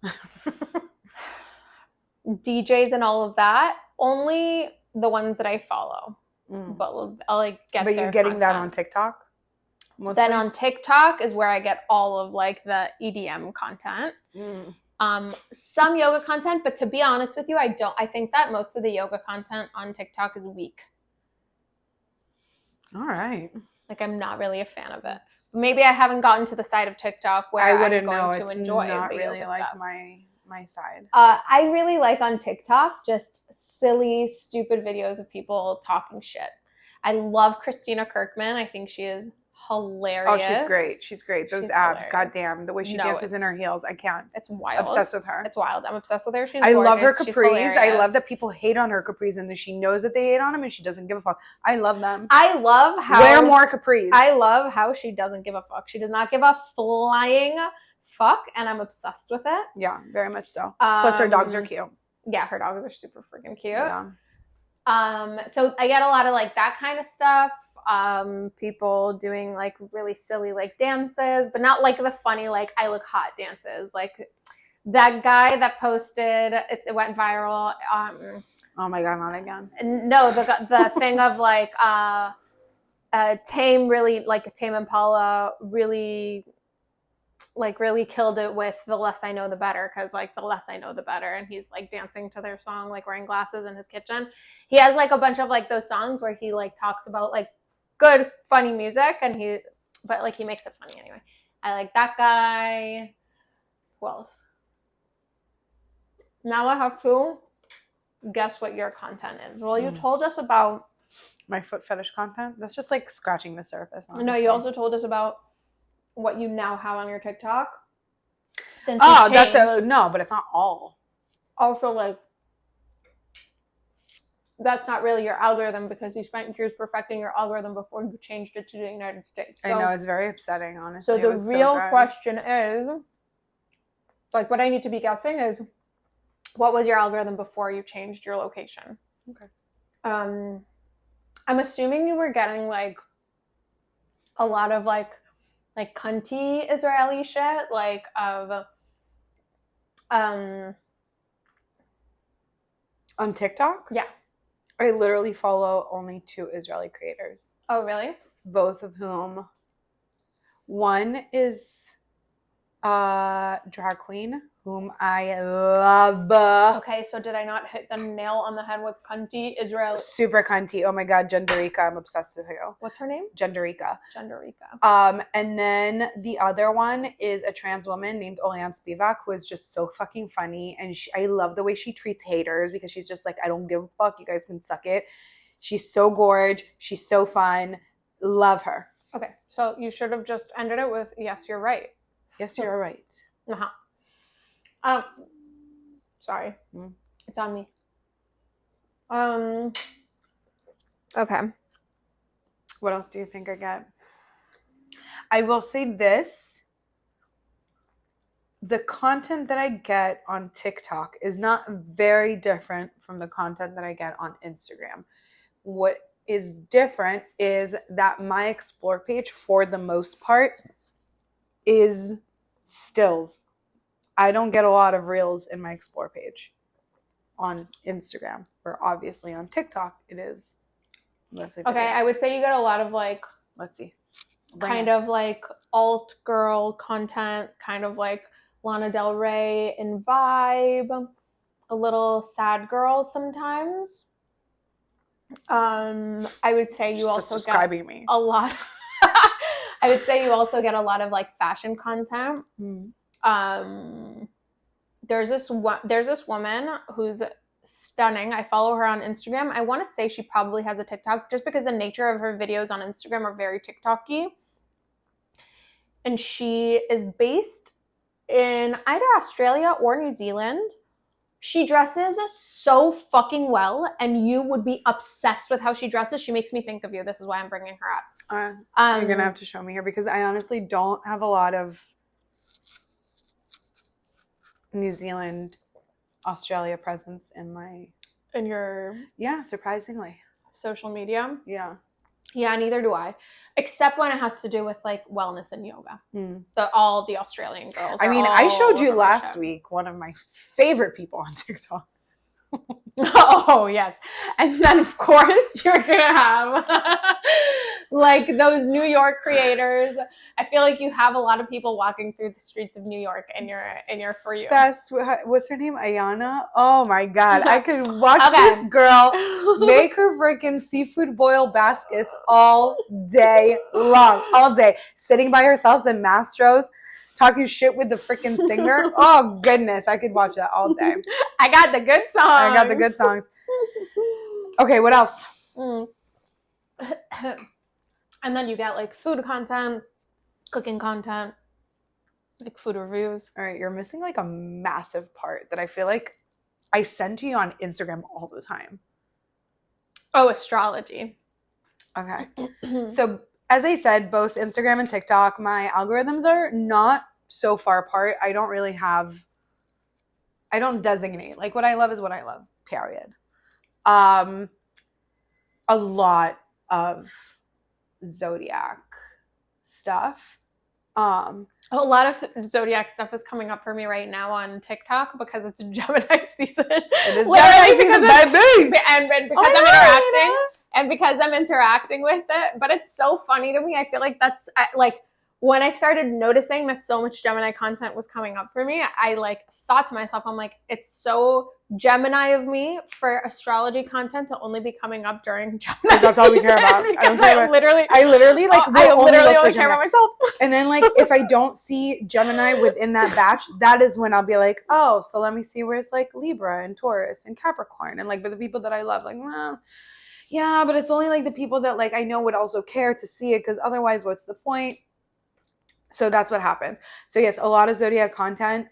DJs and all of that. Only the ones that I follow. But I'll like get. But you're getting content. that on TikTok? Mostly? Then on TikTok is where I get all of like the EDM content. Some yoga content, but to be honest with you, I think that most of the yoga content on TikTok is weak. All right. Like, I'm not really a fan of it. Maybe I haven't gotten to the side of TikTok where I'm going to enjoy not the really yoga like stuff. my side. I really like on TikTok just silly, stupid videos of people talking shit. I love Christina Kirkman. I think she is hilarious. Oh, she's great. She's great. Those She's abs, hilarious. goddamn. The way she dances in her heels, I can't. It's wild. Obsessed with her. It's wild. I'm obsessed with her. She's I gorgeous. love her capris. I love that She's people hate on her capris and that she knows that they hate on them and she doesn't give a fuck. I love them. I love how wear more capris. I love how she doesn't give a fuck. She does not give a flying fuck, and I'm obsessed with it. Yeah, very much so. Plus her dogs are cute. Yeah, her dogs are super freaking cute. Yeah. So I get a lot of like that kind of stuff. People doing like really silly like dances, but not like the funny like I look hot dances. Like that guy that posted it went viral. Oh my god, not again. No, the thing of like Tame Impala really killed it with The Less I Know the Better, because like the less I know the better, and he's like dancing to their song like wearing glasses in his kitchen. He has like a bunch of like those songs where he like talks about like good funny music, but like he makes it funny anyway. I like that guy. Who else? Now I have to guess what your content is. Well, you told us about my foot fetish content. That's just like scratching the surface. Honestly. No, you also told us about what you now have on your TikTok. But it's not all. Also, like, that's not really your algorithm because you spent years perfecting your algorithm before you changed it to the United States. So, I know, it's very upsetting, honestly. So the real question is, like, what I need to be guessing is, what was your algorithm before you changed your location? Okay. I'm assuming you were getting like a lot of like cunty Israeli shit, like of on TikTok? Yeah. I literally follow only 2 Israeli creators. Oh, really? Both of whom, one is drag queen, whom I love. Okay, so did I not hit the nail on the head with cunty Israel? Super cunty. Oh my god, Genderica. I'm obsessed with you. What's her name? Genderica. Genderica. And then the other one is a trans woman named Olean Spivak, who is just so fucking funny. And I love the way she treats haters, because she's just like, I don't give a fuck. You guys can suck it. She's so gorge. She's so fun. Love her. Okay, so you should have just ended it with, yes, you're right. Yes, you're right. Uh-huh. Sorry. It's on me. Okay. What else do you think I get? I will say this. The content that I get on TikTok is not very different from the content that I get on Instagram. What is different is that my Explore page, for the most part, is stills. I don't get a lot of reels in my Explore page on Instagram, or obviously on TikTok it is mostly video. Okay, I would say you get a lot of like, let's see, of like alt girl content, kind of like Lana Del Rey in vibe, a little sad girl sometimes. I would say you also get a lot. I would say you also get a lot of like fashion content. There's this woman who's stunning. I follow her on Instagram. I want to say she probably has a TikTok, just because the nature of her videos on Instagram are very TikTok-y. And she is based in either Australia or New Zealand. She dresses so fucking well, and you would be obsessed with how she dresses. She makes me think of you. This is why I'm bringing her up. You're gonna have to show me her, because I honestly don't have a lot of New Zealand, Australia presence in your surprisingly social media. Yeah, neither do I, except when it has to do with like wellness and yoga. All the Australian girls. I mean, I showed you last week one of my favorite people on TikTok. Oh, yes. And then, of course, you're going to have like those New York creators. I feel like you have a lot of people walking through the streets of New York in your For You. What's her name? Ayana? Oh my God. I could watch this girl make her freaking seafood boil baskets all day long. All day. Sitting by herself in Mastro's, talking shit with the freaking singer. Oh goodness. I could watch that all day. I got the good songs. I got the good songs. Okay, what else? And then you get like food content, cooking content, like food reviews. All right, you're missing like a massive part that I feel like I send to you on Instagram all the time. Oh, astrology. Okay. So as I said, both Instagram and TikTok, my algorithms are not so far apart. I don't designate. Like what I love is what I love, period. A lot of zodiac stuff. A lot of zodiac stuff is coming up for me right now on TikTok because it's Gemini season. It is Gemini season, baby. And because I'm interacting. And because I'm interacting with it. But it's so funny to me. I feel like that's like when I started noticing that so much Gemini content was coming up for me, I like thought to myself, I'm like, it's so Gemini of me for astrology content to only be coming up during Gemini. That's all we care about. I literally only care about myself. And then like if I don't see Gemini within that batch, that is when I'll be like, oh, so let me see where it's like Libra and Taurus and Capricorn and like, but the people that I love, like, well, yeah, but it's only like the people that like I know would also care to see it because otherwise, what's the point? So that's what happens. So yes, a lot of zodiac content.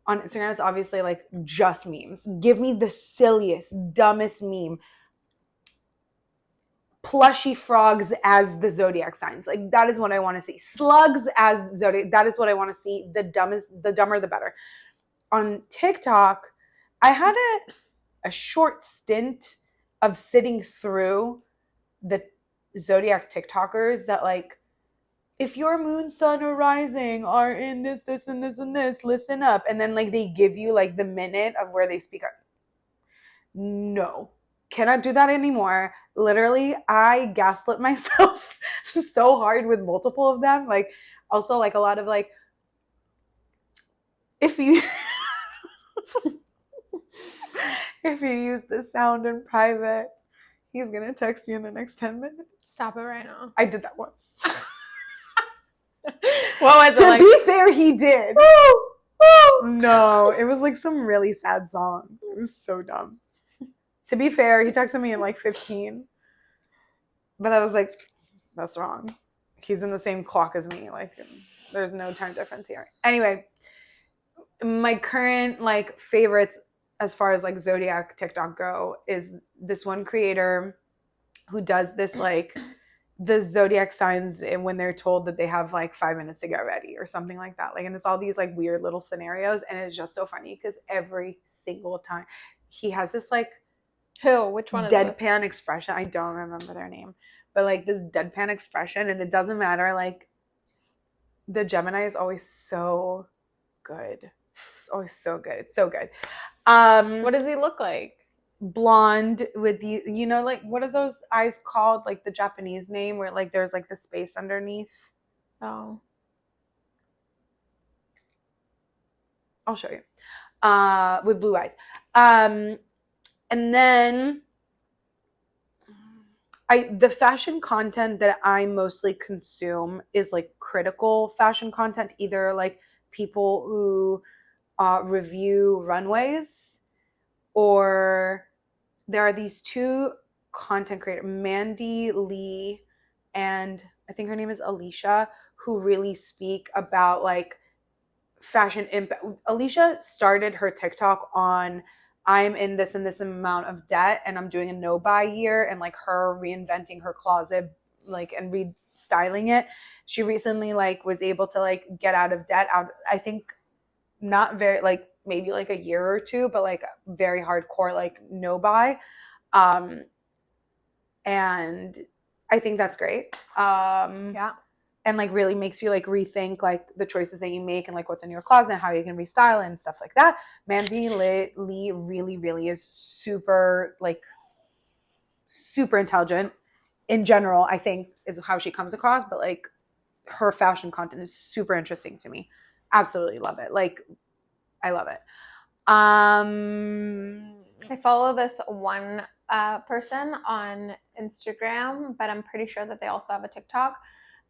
On Instagram, it's obviously like just memes. Give me the silliest, dumbest meme. Plushy frogs as the zodiac signs. Like that is what I want to see. Slugs as zodiac. That is what I want to see. The dumber, the better. On TikTok, I had a short stint of sitting through the zodiac TikTokers that like, if your moon, sun, or rising are in this, this, and this, and this, listen up. And then like they give you like the minute of where they speak up. No, cannot do that anymore. Literally, I gaslit myself so hard with multiple of them. Like also like a lot of like, if you if you use this sound in private, he's gonna text you in the next 10 minutes. Stop it right now. I did that once. What was it like? To be fair, he did. No, it was like some really sad song. It was so dumb. To be fair, he texted me in like 15. But I was like, that's wrong. He's in the same clock as me. Like, there's no time difference here. Anyway, my current like favorites as far as like zodiac TikTok go is this one creator who does this like the zodiac signs and when they're told that they have like 5 minutes to get ready or something like that. Like, and it's all these like weird little scenarios, and it's just so funny because every single time he has this like which one is deadpan this? expression. I don't remember their name, but like this deadpan expression, and it doesn't matter. Like the Gemini is always so good. It's always so good. It's so good. What does he look like? Blonde with the, you know, like what are those eyes called? Like the Japanese name where like there's like the space underneath. Oh, I'll show you. With blue eyes. And then the fashion content that I mostly consume is like critical fashion content, either like people who review runways, or there are these two content creators, Mandy Lee and I think her name is Alicia, who really speak about like fashion impact. Alicia started her TikTok on I'm in this and this amount of debt and I'm doing a no buy year, and like her reinventing her closet like and restyling it. She recently like was able to like get out of debt out, I think not very like maybe like a year or two, but like very hardcore like no buy. And I think that's great. yeah. and like really makes you like rethink like the choices that you make and like what's in your closet and how you can restyle and stuff like that. Mandy Lee really, really is super intelligent in general, I think is how she comes across, but like her fashion content is super interesting to me. Absolutely love it. Like I love it. I follow this one person on Instagram, but I'm pretty sure that they also have a TikTok.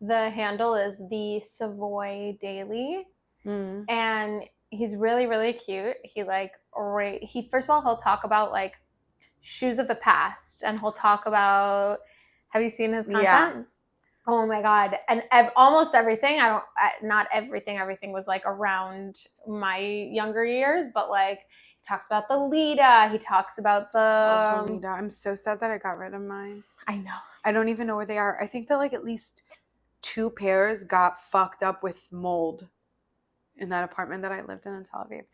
The handle is the Savoy Daily, and he's really, really cute. He first of all, he'll talk about like shoes of the past, and he'll talk about. Have you seen his content? Yeah. Oh my god! And almost everything. Not everything. Everything was like around my younger years, but like he talks about the Lita. He talks about Love the Lita. I'm so sad that I got rid of mine. I know. I don't even know where they are. I think that like at least 2 pairs got fucked up with mold in that apartment that I lived in Tel Aviv.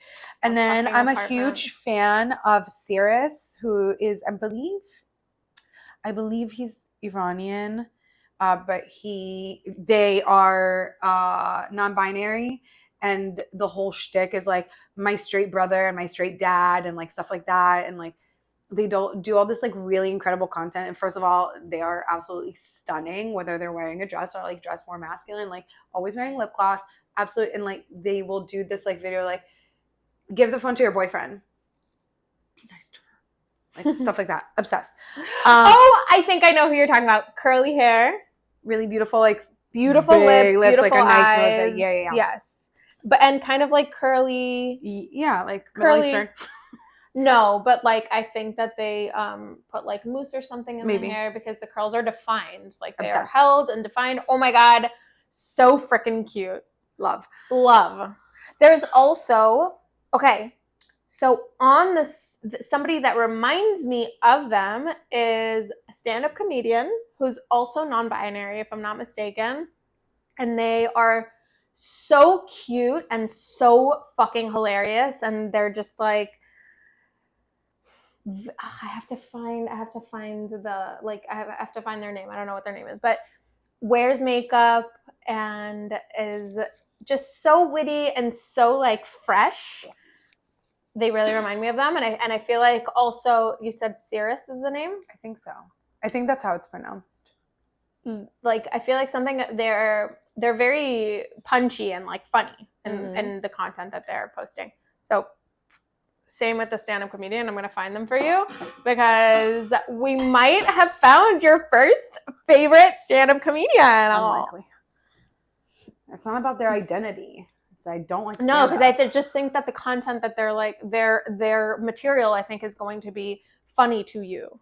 And then I'm a huge fan of Cyrus, who is, I believe he's Iranian, but they are non-binary, and the whole shtick is like my straight brother and my straight dad and like stuff like that, and like they don't do all this like really incredible content. And first of all, they are absolutely stunning, whether they're wearing a dress or like dress more masculine, like always wearing lip gloss, absolutely. And like they will do this like video like give the phone to your boyfriend, be nice to her, like stuff like that. Obsessed. I think I know who you're talking about. Curly hair, really beautiful, like beautiful lips, beautiful like a nice eyes. yeah. Yes, but and kind of like curly. Yeah, like curly. Middle Eastern. No, but like I think that they put like mousse or something in Maybe. the hair because the curls are defined. Like they Obsessed. are held and defined. Oh my god, so freaking cute. Love. There's also so on this, somebody that reminds me of them is a stand-up comedian who's also non-binary, if I'm not mistaken, and they are so cute and so fucking hilarious, and they're just like I have to find their name. I don't know what their name is, but wears makeup and is just so witty and so like fresh. They really remind me of them, and I feel like also you said Cirrus is the name. I think so. I think that's how it's pronounced. Like I feel like something they're very punchy and like funny in the content that they're posting. So same with the stand-up comedian. I'm going to find them for you because we might have found your first favorite stand-up comedian. Unlikely. It's not about their identity. I don't like no, because I just think that the content that they're like their material I think is going to be funny to you.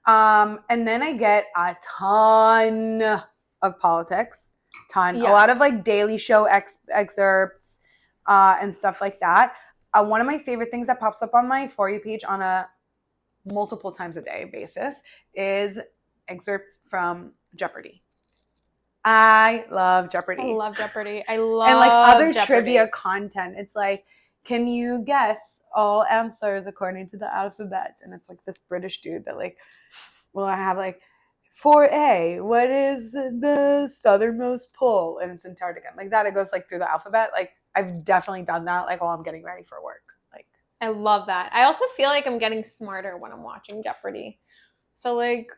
And then I get a ton of politics, a lot of like Daily Show excerpts and stuff like that. One of my favorite things that pops up on my For You page on a multiple times a day basis is excerpts from Jeopardy. I love Jeopardy. I love and like other Jeopardy. Trivia content. It's like, can you guess all answers according to the alphabet? And it's like this British dude that like, well, I have like 4A. What is the southernmost pole? And it's Antarctica. Like that. It goes like through the alphabet. Like I've definitely done that. Like while I'm getting ready for work. Like I love that. I also feel like I'm getting smarter when I'm watching Jeopardy. So like.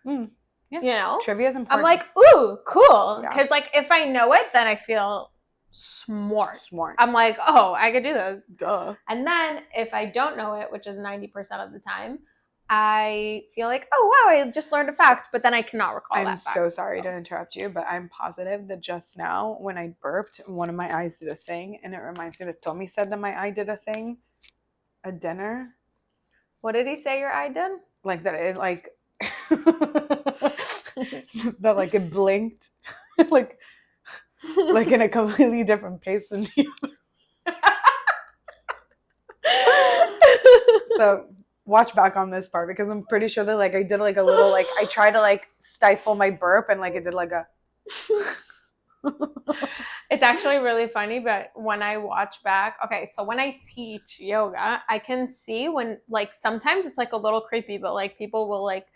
Yeah. You know, trivia is important. I'm like, ooh, cool. Because like if I know it, then I feel smart. I'm like, oh, I could do this. Duh. And then if I don't know it, which is 90% of the time, I feel like, oh wow, I just learned a fact, but then I cannot recall that fact. I'm so sorry to interrupt you, but I'm positive that just now when I burped, one of my eyes did a thing, and it reminds me that Tommy said that my eye did a thing, a dinner. What did he say your eye did? Like that it like that like it blinked like in a completely different pace than the other. So watch back on this part because I'm pretty sure that like I did like a little like I tried to like stifle my burp and like it did like a It's actually really funny, but when I watch back, so when I teach yoga, I can see when like sometimes it's like a little creepy, but like people will like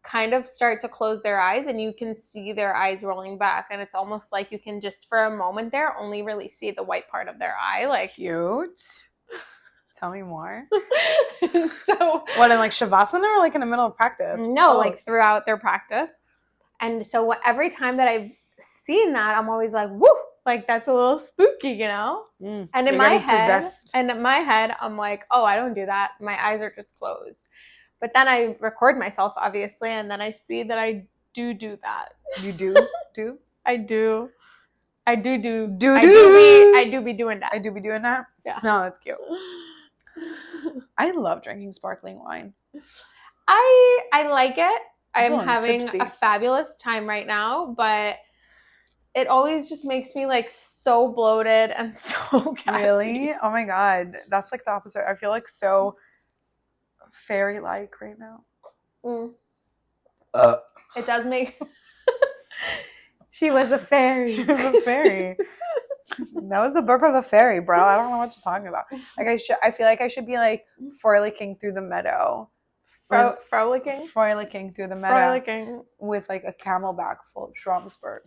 kind of start to close their eyes and you can see their eyes rolling back, and it's almost like you can just for a moment there only really see the white part of their eye. Like, cute. Tell me more. So what, in like Shavasana or like in the middle of practice? No, like throughout their practice. And so every time that I've seen that, I'm always like, woo, like that's a little spooky, you know? And in my head, I'm like, oh, I don't do that. My eyes are just closed. But then I record myself, obviously, and then I see that I do that. You do? I do. I do be doing that. I do be doing that? Yeah. No, that's cute. I love drinking sparkling wine. I like it. I'm feeling having tipsy. a fabulous time right now, but it always just makes me like so bloated and so gassy. Really? Oh my god. That's like the opposite. I feel like so fairy-like right now. It does make... She was a fairy. She was a fairy. That was the burp of a fairy, bro. I don't know what you're talking about. Like I feel like I should be like frolicking through the meadow. Frolicking? Frolicking through the meadow. Frolicking. With like a camelback full of Schraubsberg.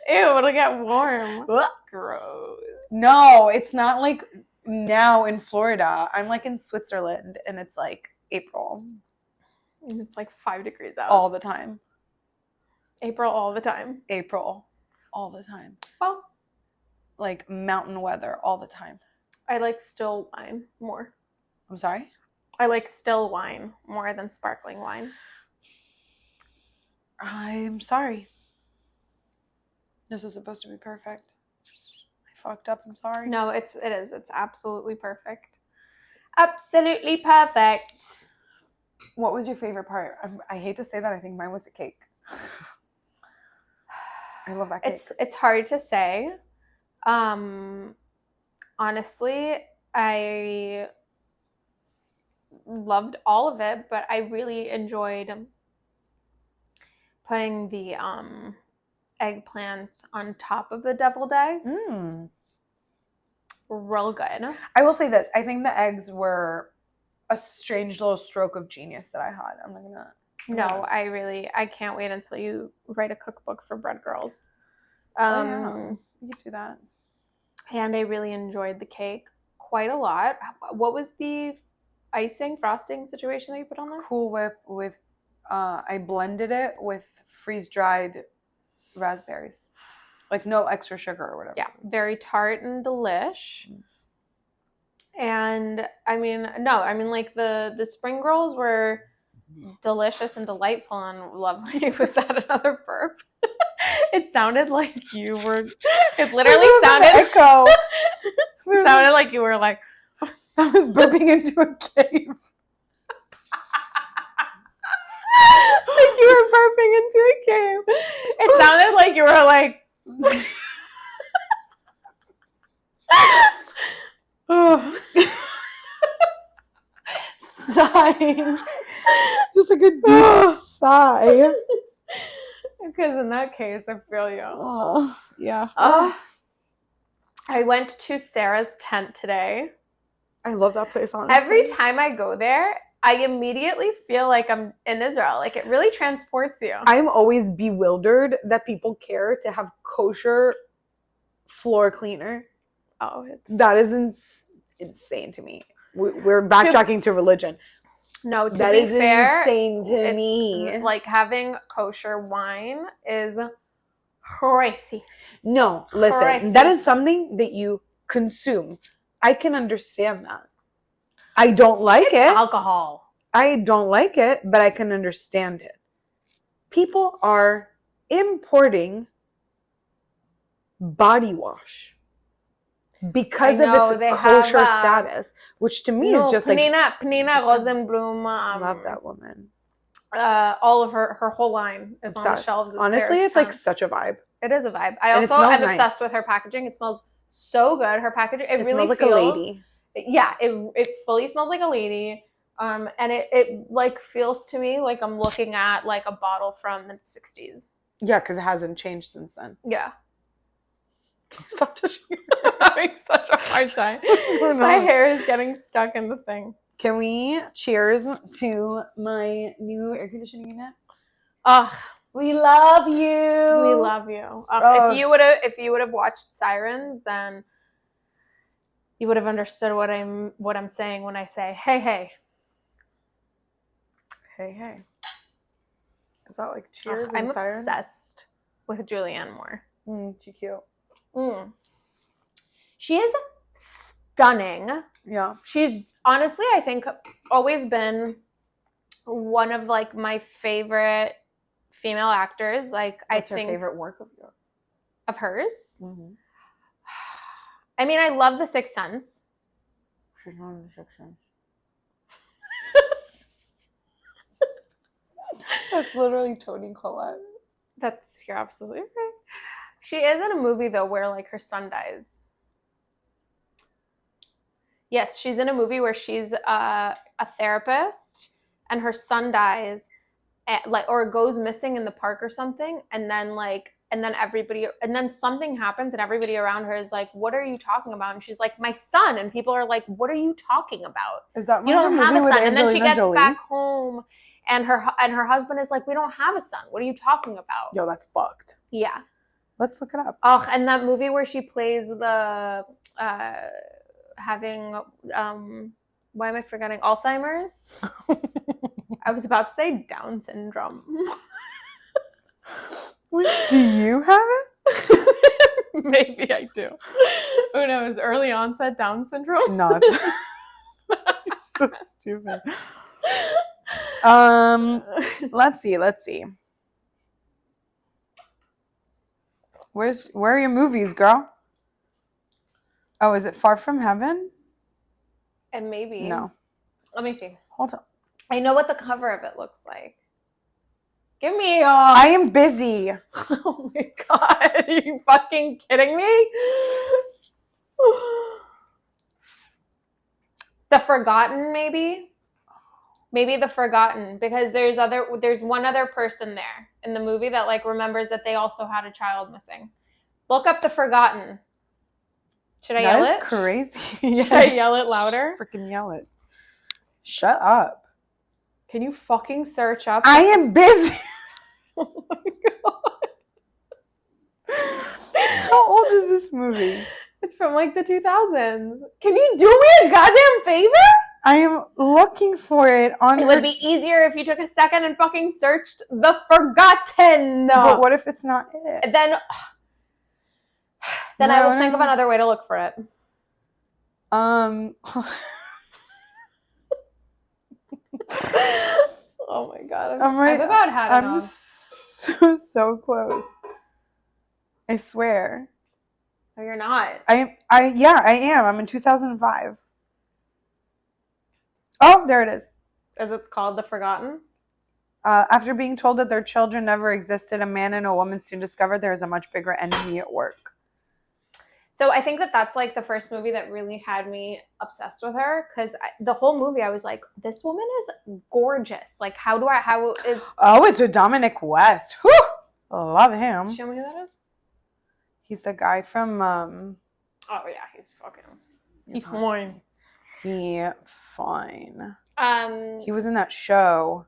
Ew, it'll get warm. Gross. No, it's not like now in Florida. I'm like in Switzerland and it's like April. And it's like 5 degrees out. All the time. April all the time. April all the time. Well, like mountain weather all the time. I like still wine more. I'm sorry? I like still wine more than sparkling wine. I'm sorry. This was supposed to be perfect. I fucked up. I'm sorry. No, it is. It's absolutely perfect. Absolutely perfect. What was your favorite part? I hate to say that. I think mine was the cake. I love that cake. It's hard to say. Honestly, I loved all of it, but I really enjoyed putting the eggplants on top of the deviled eggs. Real good. I will say this. I think the eggs were a strange little stroke of genius that I had. I'm not gonna... No, I can't wait until you write a cookbook for bread girls. You could do that. And I really enjoyed the cake quite a lot. What was the frosting situation that you put on there? Cool Whip with, I blended it with freeze-dried raspberries. Like no extra sugar or whatever. Yeah, very tart and delish. And I mean like the spring rolls were delicious and delightful and lovely. Was that another burp? It sounded like you were. It literally sounded echo. It sounded like you were like I was burping into a cave. Like you were burping into a cave. It sounded like you were like. Oh. Sighing. Just like a deep sigh. Because in that case, I feel you. Oh, yeah. I went to Sarah's tent today. I love that place, honestly. Every time I go there, I immediately feel like I'm in Israel. Like it really transports you. I'm always bewildered that people care to have kosher floor cleaner. Oh, that is insane to me. We're backtracking to religion. No, to that be is fair, insane to me. Like having kosher wine is crazy. No, listen, crazy. That is something that you consume. I can understand that. I don't like it. Alcohol. I don't like it, but I can understand it. People are importing body wash because of its kosher status, which to me is just Pnina Rosenblum. Love that woman. All of her whole line is on the shelves. Honestly, it's like such a vibe. It is a vibe. I'm obsessed with her packaging. It smells so good. Her packaging, it really smells like a lady. Yeah, it fully smells like a lady. And it like feels to me like I'm looking at like a bottle from the 60s. Yeah, because it hasn't changed since then. Yeah. Stop touching. I'm having such a hard time. My hair is getting stuck in the thing. Can we cheers to my new air conditioning unit? Ugh, We love you. we love you. Oh. If you would have watched Sirens, then you would have understood what I'm saying when I say, hey, hey. Hey, hey. Is that like cheers and I'm sirens? obsessed with Julianne Moore. She's cute. She is stunning. Yeah. She's honestly, I think, always been one of like my favorite female actors. Like, What's I think your favorite work of yours? Of hers. Mm-hmm. I mean, I love The Sixth Sense. She's one of the Sixth Sense. That's literally Toni Collette. You're absolutely right. She is in a movie though where like her son dies. Yes, she's in a movie where she's a therapist and her son dies, or goes missing in the park or something, and then something happens and everybody around her is like, "What are you talking about?" And she's like, "My son," and people are like, "What are you talking about? Is that You don't have a with son?" And then she gets Jolie? back home, and her husband is like, "We don't have a son. What are you talking about?" Yo, that's fucked. Yeah. Let's look it up. Oh, and that movie where she plays the having why am I forgetting Alzheimer's? I was about to say Down syndrome. Do you have it? Maybe I do. Who knows? Early onset Down syndrome? No, it's so stupid. Let's see. Where are your movies, girl? Oh, is it Far From Heaven? And maybe. No. Let me see. Hold on. I know what the cover of it looks like. Give me I am busy. Oh my god. Are you fucking kidding me? The Forgotten, maybe? Maybe The Forgotten, because there's one other person there in the movie that like remembers that they also had a child missing. Look up The Forgotten. Should I yell it? That is crazy. Should I yell it louder? Freaking yell it. Shut up. Can you fucking search up? I am busy. Oh my god. How old is this movie? It's from like the 2000s. Can you do me a goddamn favor? I am looking for it on. It would be easier if you took a second and fucking searched The Forgotten. But what if it's not it? Then I will think of another way to look for it. Oh my god. I've about had enough. So close. I swear. No, you're not. I am. I'm in 2005. Oh, there it is. Is it called The Forgotten? After being told that their children never existed, a man and a woman soon discovered there is a much bigger enemy at work. So I think that's like the first movie that really had me obsessed with her, because the whole movie I was like, this woman is gorgeous. Like, Oh, it's with Dominic West. Whew! Love him. Show me who that is. He's the guy from Oh yeah, he's fucking. He's fine. Fine. He He was in that show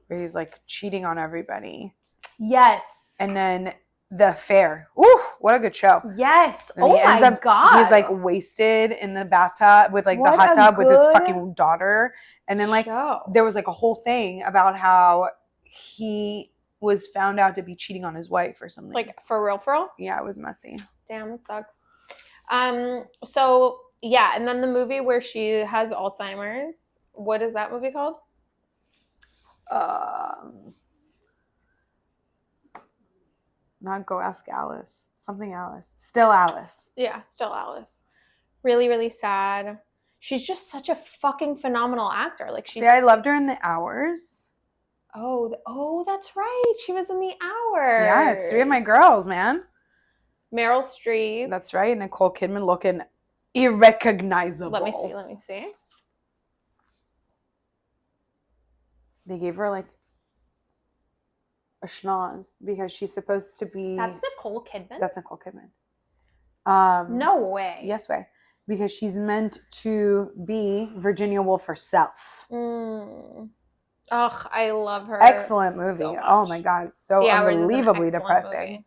where he's like cheating on everybody. Yes. And then The Affair. Ooh, what a good show. Yes. And oh my god. He's like wasted in the bathtub with like What the hot tub with his good fucking daughter. And then like there was like a whole thing about how he was found out to be cheating on his wife or something. Like for real? Yeah, it was messy. Damn, it sucks. So yeah, and then the movie where she has Alzheimer's. What is that movie called? Not Go Ask Alice. Something Alice. Still Alice. Yeah, Still Alice. Really, really sad. She's just such a fucking phenomenal actor. Like See, I loved her in The Hours. Oh, that's right. She was in The Hours. Yeah, it's three of my girls, man. Meryl Streep. That's right. Nicole Kidman looking irrecognizable. Let me see. They gave her like a schnoz because she's supposed to be. That's Nicole Kidman? That's Nicole Kidman. No way. Yes way. because she's meant to be Virginia Woolf herself. Ugh, I love her. Excellent movie. So much. Oh my God. So The Hours is an unbelievably excellent depressing. movie.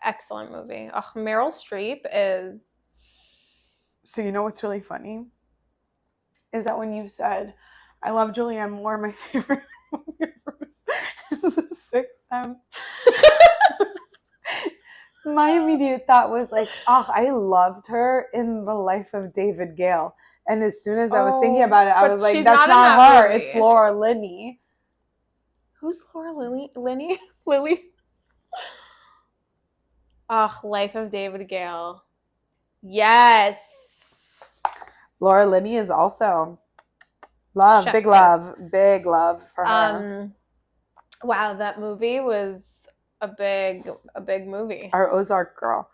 Excellent movie. Meryl Streep is... So you know what's really funny? Is that when you said, I love Julianne Moore, my favorite movie is The Sixth Sense. My immediate thought was like, oh, I loved her in The Life of David Gale. And as soon as I was thinking about it, I was like, that's not her. Movie. It's Laura Linney. Who's Laura Linney? Lily? Life of David Gale. Yes. Laura Linney is also love, Chef big kiss. big love for her. Wow, that movie was a big movie. Our Ozark girl.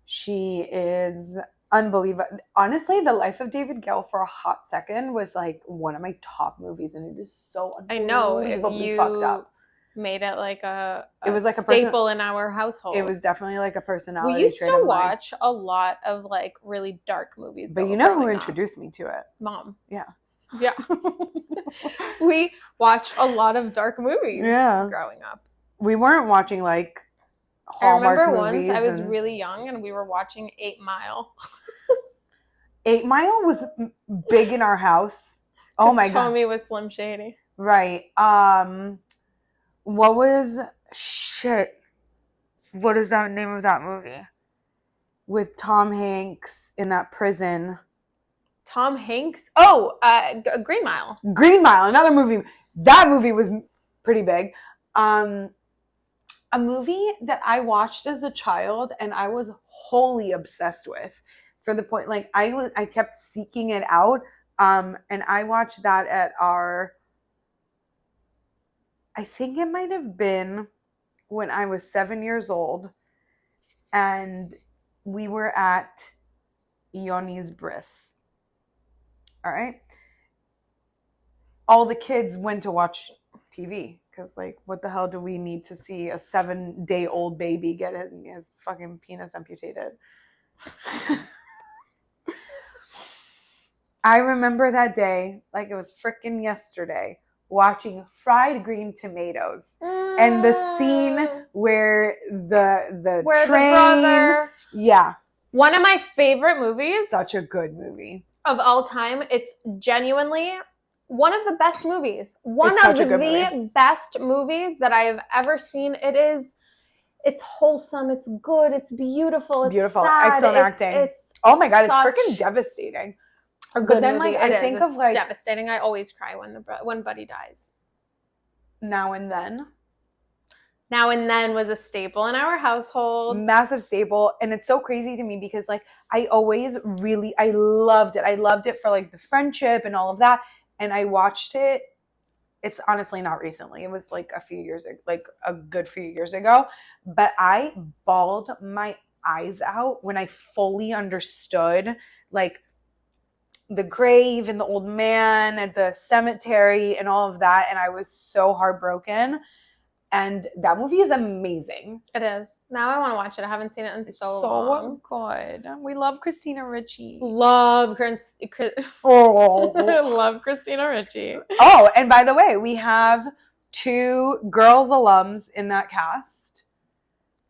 She is unbelievable. Honestly, The Life of David Gale for a hot second was like one of my top movies, and it is so unbelievably fucked up. Made it like it was like a staple in our household. It was definitely like a personality we used trait to of watch a lot of like really dark movies. But you know who introduced me to it? Mom. Yeah. We watched a lot of dark movies growing up. We weren't watching like Hallmark movies. I remember once I was really young and we were watching 8 Mile. 8 Mile was big in our house. Oh my God. Tommy was Slim Shady. Right. What was what is that name of that movie? With Tom Hanks in that prison. Tom Hanks? Green Mile. Green Mile, another movie. That movie was pretty big. A movie that I watched as a child and I was wholly obsessed with, for the point like I kept seeking it out. And I watched that at I think it might have been when I was 7 years old, and we were at Ioni's Bris. All right. All the kids went to watch TV because, like, what the hell do we need to see a 7-day-old baby get his fucking penis amputated? I remember that day like it was freaking yesterday, watching Fried Green Tomatoes and the scene where the train, the brother. Yeah. One of my favorite movies. Such a good movie. Of all time. It's genuinely one of the best movies. One of the best movies that I have ever seen. It's wholesome, it's good, it's beautiful, it's sad, excellent acting. Oh my God, it's freaking devastating. But then, like, I think of like devastating. I always cry when Buddy dies. Now and Then. Now and Then was a staple in our household. Massive staple, and it's so crazy to me because like I loved it. I loved it for like the friendship and all of that. And I watched it. It's honestly not recently. It was like a good few years ago. But I bawled my eyes out when I fully understood like the grave and the old man at the cemetery and all of that. And I was so heartbroken. And that movie is amazing. It is. Now I want to watch it. I haven't seen it in so long. Good. We love Christina Ricci. Love Christina Ricci. Oh, and by the way, we have 2 girls alums in that cast.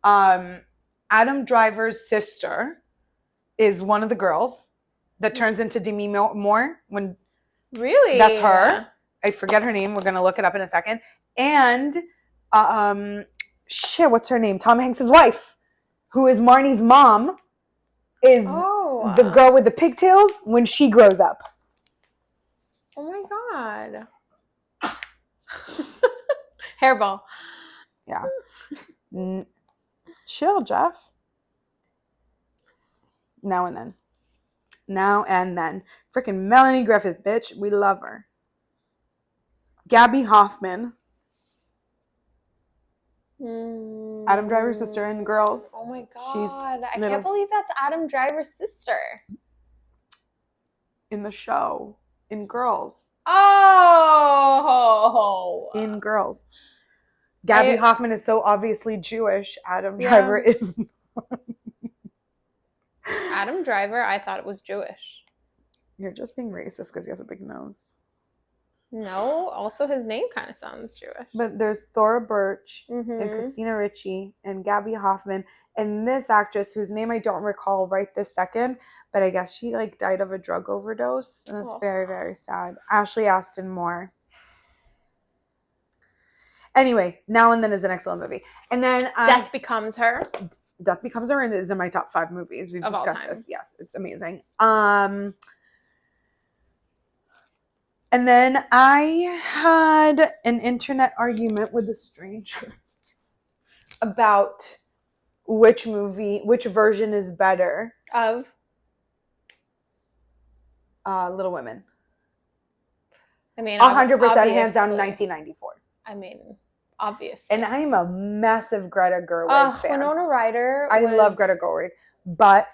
Adam Driver's sister is one of the girls that turns into Demi Moore. Really? That's her. I forget her name. We're going to look it up in a second. And what's her name? Tom Hanks' wife, who is Marnie's mom, is the girl with the pigtails when she grows up. Oh my God. Hairball. Yeah. Chill, Jeff. Now and Then. Freaking Melanie Griffith, bitch. We love her. Gabby Hoffman. Adam Driver's sister in Girls. Oh my God. I can't believe that's Adam Driver's sister. In the show. In Girls. Oh! In Girls. Gabby Hoffman is so obviously Jewish. Adam Driver is not. Adam Driver, I thought it was Jewish. You're just being racist because he has a big nose. No, also his name kind of sounds Jewish. But there's Thora Birch and Mhm. Christina Ricci and Gabby Hoffman and this actress whose name I don't recall right this second, but I guess she like died of a drug overdose, and it's Oh. very, very sad. Ashley Aston Moore. Anyway, Now and Then is an excellent movie. And then Death Becomes Her. Death Becomes Her and is in my top 5 movies. We've Of all discussed time. this. Yes, it's amazing. And then I had an internet argument with a stranger about which version is better. Of Little Women. I mean, 100% hands down, obviously. 1994. I mean, obviously. And I'm a massive Greta Gerwig fan. Winona Ryder. I love Greta Gerwig. But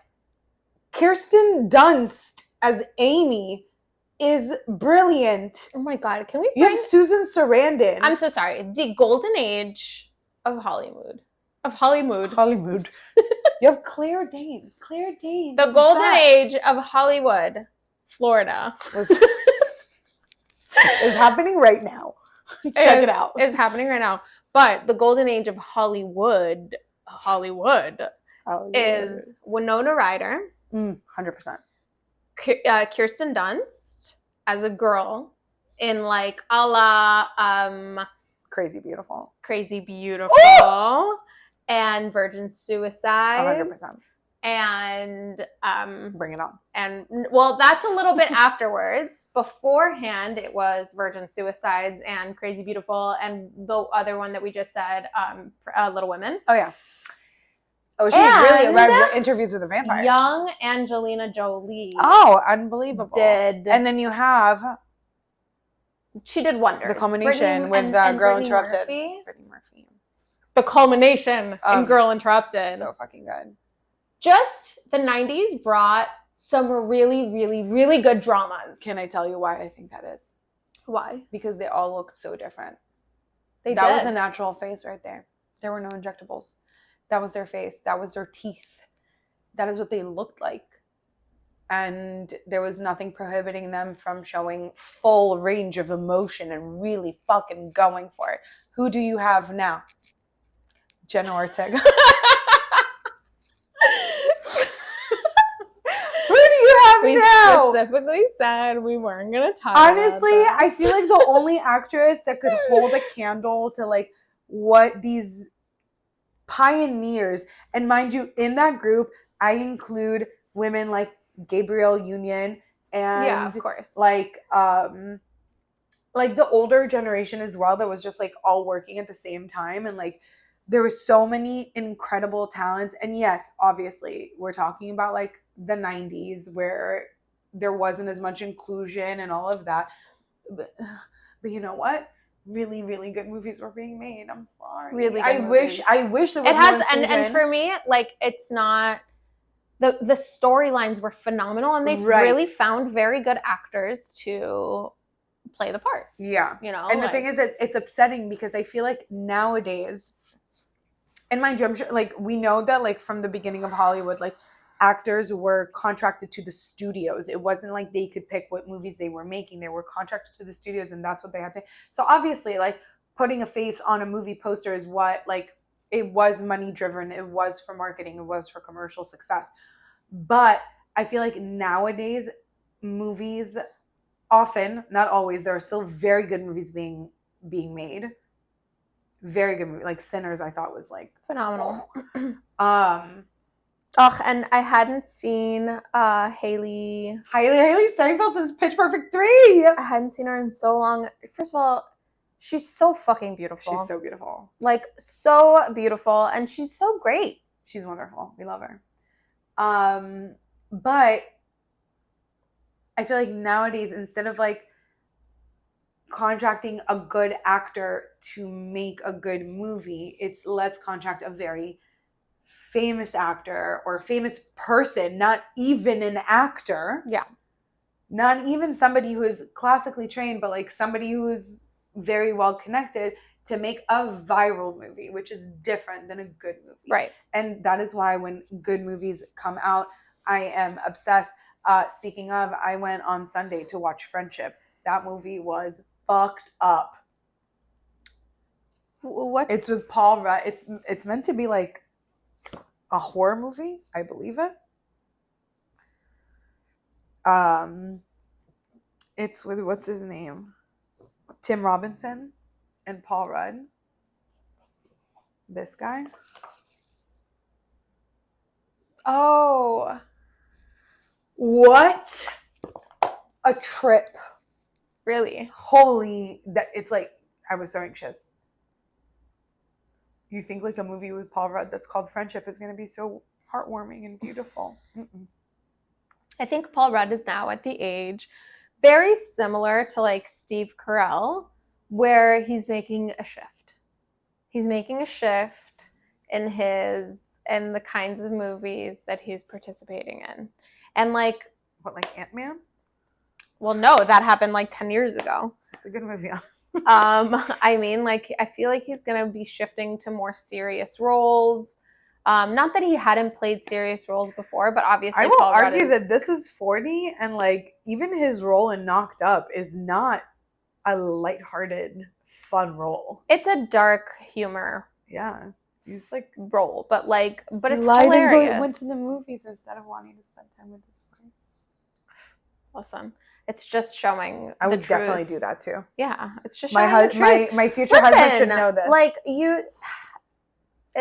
Kirsten Dunst as Amy is brilliant. Oh my God. Can we You have Susan Sarandon. I'm so sorry. The golden age of Hollywood. Hollywood. You have Claire Danes. Claire Danes. The golden age of Hollywood, Florida. Is happening right now. Check it out. It's happening right now. But the golden age of Hollywood is Winona Ryder. 100%. Kirsten Dunst as a girl in like a la Crazy Beautiful. And Virgin Suicides. 100%. And Bring it on. And well, that's a little bit afterwards. Beforehand, it was Virgin Suicides and Crazy Beautiful, and the other one that we just said, Little Women. Oh yeah. Oh, she's really read Interviews with a Vampire. Young Angelina Jolie. Oh, unbelievable. And then you have she did wonders. The Culmination with Girl Interrupted. Brittany Murphy. The Culmination in Girl Interrupted. So fucking good. Just the 90s brought some really, really, really good dramas. Can I tell you why I think that is? Why? Because they all looked so different. That was a natural face right there. There were no injectables. That was their face. That was their teeth. That is what they looked like. And there was nothing prohibiting them from showing full range of emotion and really fucking going for it. Who do you have now? Jenna Ortega. We specifically said we weren't going to talk Honestly, about I feel like the only actress that could hold a candle to like what these pioneers, and mind you, in that group, I include women like Gabrielle Union and of course. like the older generation as well that was just like all working at the same time, and like there were so many incredible talents. And yes, obviously we're talking about like the 90s where there wasn't as much inclusion and all of that, but you know what, really, really good movies were being made. I'm sorry. Really good movies. I wish there was more inclusion. And for me, like, it's not the storylines were phenomenal, and they've really found very good actors to play the part. Yeah. You know, and the thing is that it's upsetting because I feel like nowadays, and mind you, I'm sure, like, we know that like from the beginning of Hollywood, like actors were contracted to the studios. It wasn't like they could pick what movies they were making. They were contracted to the studios, and that's what they had to. So obviously, like, putting a face on a movie poster is what, like, it was money driven. It was for marketing. It was for commercial success. But I feel like nowadays movies often, not always, there are still very good movies being made. Very good movie. Like Sinners, I thought was like phenomenal. And I hadn't seen Haley Steinfeld since Pitch Perfect 3. I hadn't seen her in so long. First of all, she's so fucking beautiful. She's so beautiful. Like, so beautiful. And she's so great. She's wonderful. We love her. But I feel like nowadays, instead of like contracting a good actor to make a good movie, it's let's contract a very famous actor or famous person, not even an actor. Yeah. Not even somebody who is classically trained, but like somebody who is very well connected to make a viral movie, which is different than a good movie. Right. And that is why when good movies come out, I am obsessed. Speaking of, I went on Sunday to watch Friendship. That movie was fucked up. What's It's with Paul Rudd. It's meant to be like a horror movie, I believe it. It's with what's his name? Tim Robinson and Paul Rudd. This guy. Oh, What a trip. really? Holy, that it's like I was throwing shits. You think like a movie with Paul Rudd that's called Friendship is going to be so heartwarming and beautiful. Mm-mm. I think Paul Rudd is now at the age very similar to like Steve Carell, where he's making a shift. He's making a shift in the kinds of movies that he's participating in. And like, What, like Ant-Man? well, no, that happened like 10 years ago. It's a good movie, honestly. I mean, like, I feel like he's going to be shifting to more serious roles. Not that he hadn't played serious roles before, but obviously I will Paul Rudd argue is... that this is 40 and like even his role in Knocked Up is not a lighthearted, fun role. It's a dark humor Yeah. He's like role, but it's lied hilarious. and went to the movies instead of wanting to spend time with his wife. Listen, it's just showing I the would truth. definitely do that too. Yeah, it's just My showing the truth. my future husband should Listen, know this. like you,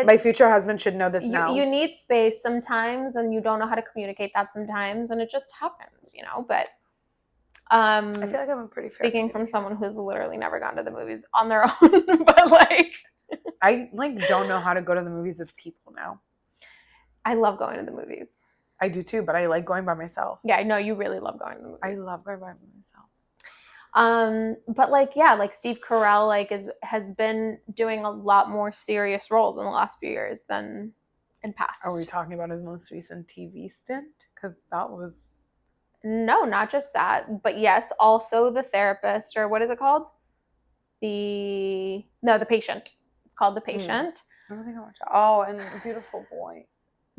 My future husband should know this now. You need space sometimes, and you don't know how to communicate that sometimes, and it just happens, you know. But I feel like I'm a pretty fair speaking from someone who's literally never gone to the movies on their own, but like I like don't know how to go to the movies with people now. I love going to the movies. I do too, but I like going by myself. Yeah, I know you really love going to the movies. I love going by myself. But like, yeah, like Steve Carell has been doing a lot more serious roles in the last few years than in past. Are we talking about his most recent TV stint? Because that was... No, not just that, but yes, also The Therapist, or what is it called? The Patient. It's called The Patient. I don't think I watched it. Oh, and Beautiful Boy.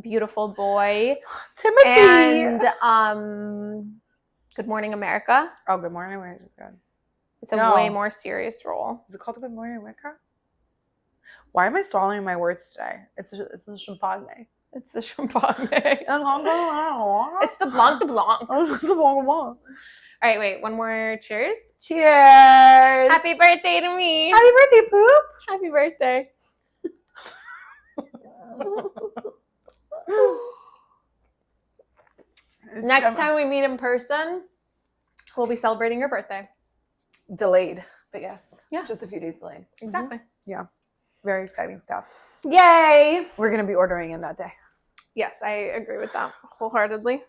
Beautiful Boy. Timothy! And Good Morning America. Oh, Good Morning America is good. It's a way more serious role. Is it called Good Morning America? Why am I swallowing my words today? It's a champagne. It's the champagne. It's It's the Blanc de Blanc. It's the Blanc de Blanc. All right, wait, one more cheers. Cheers! Happy birthday to me. Happy birthday, Poop! Happy birthday. Next time we meet in person, we'll be celebrating your birthday. Delayed, but yes. Yeah. Just a few days delayed. Exactly. Yeah. Very exciting stuff. Yay! We're going to be ordering in that day. Yes, I agree with that wholeheartedly.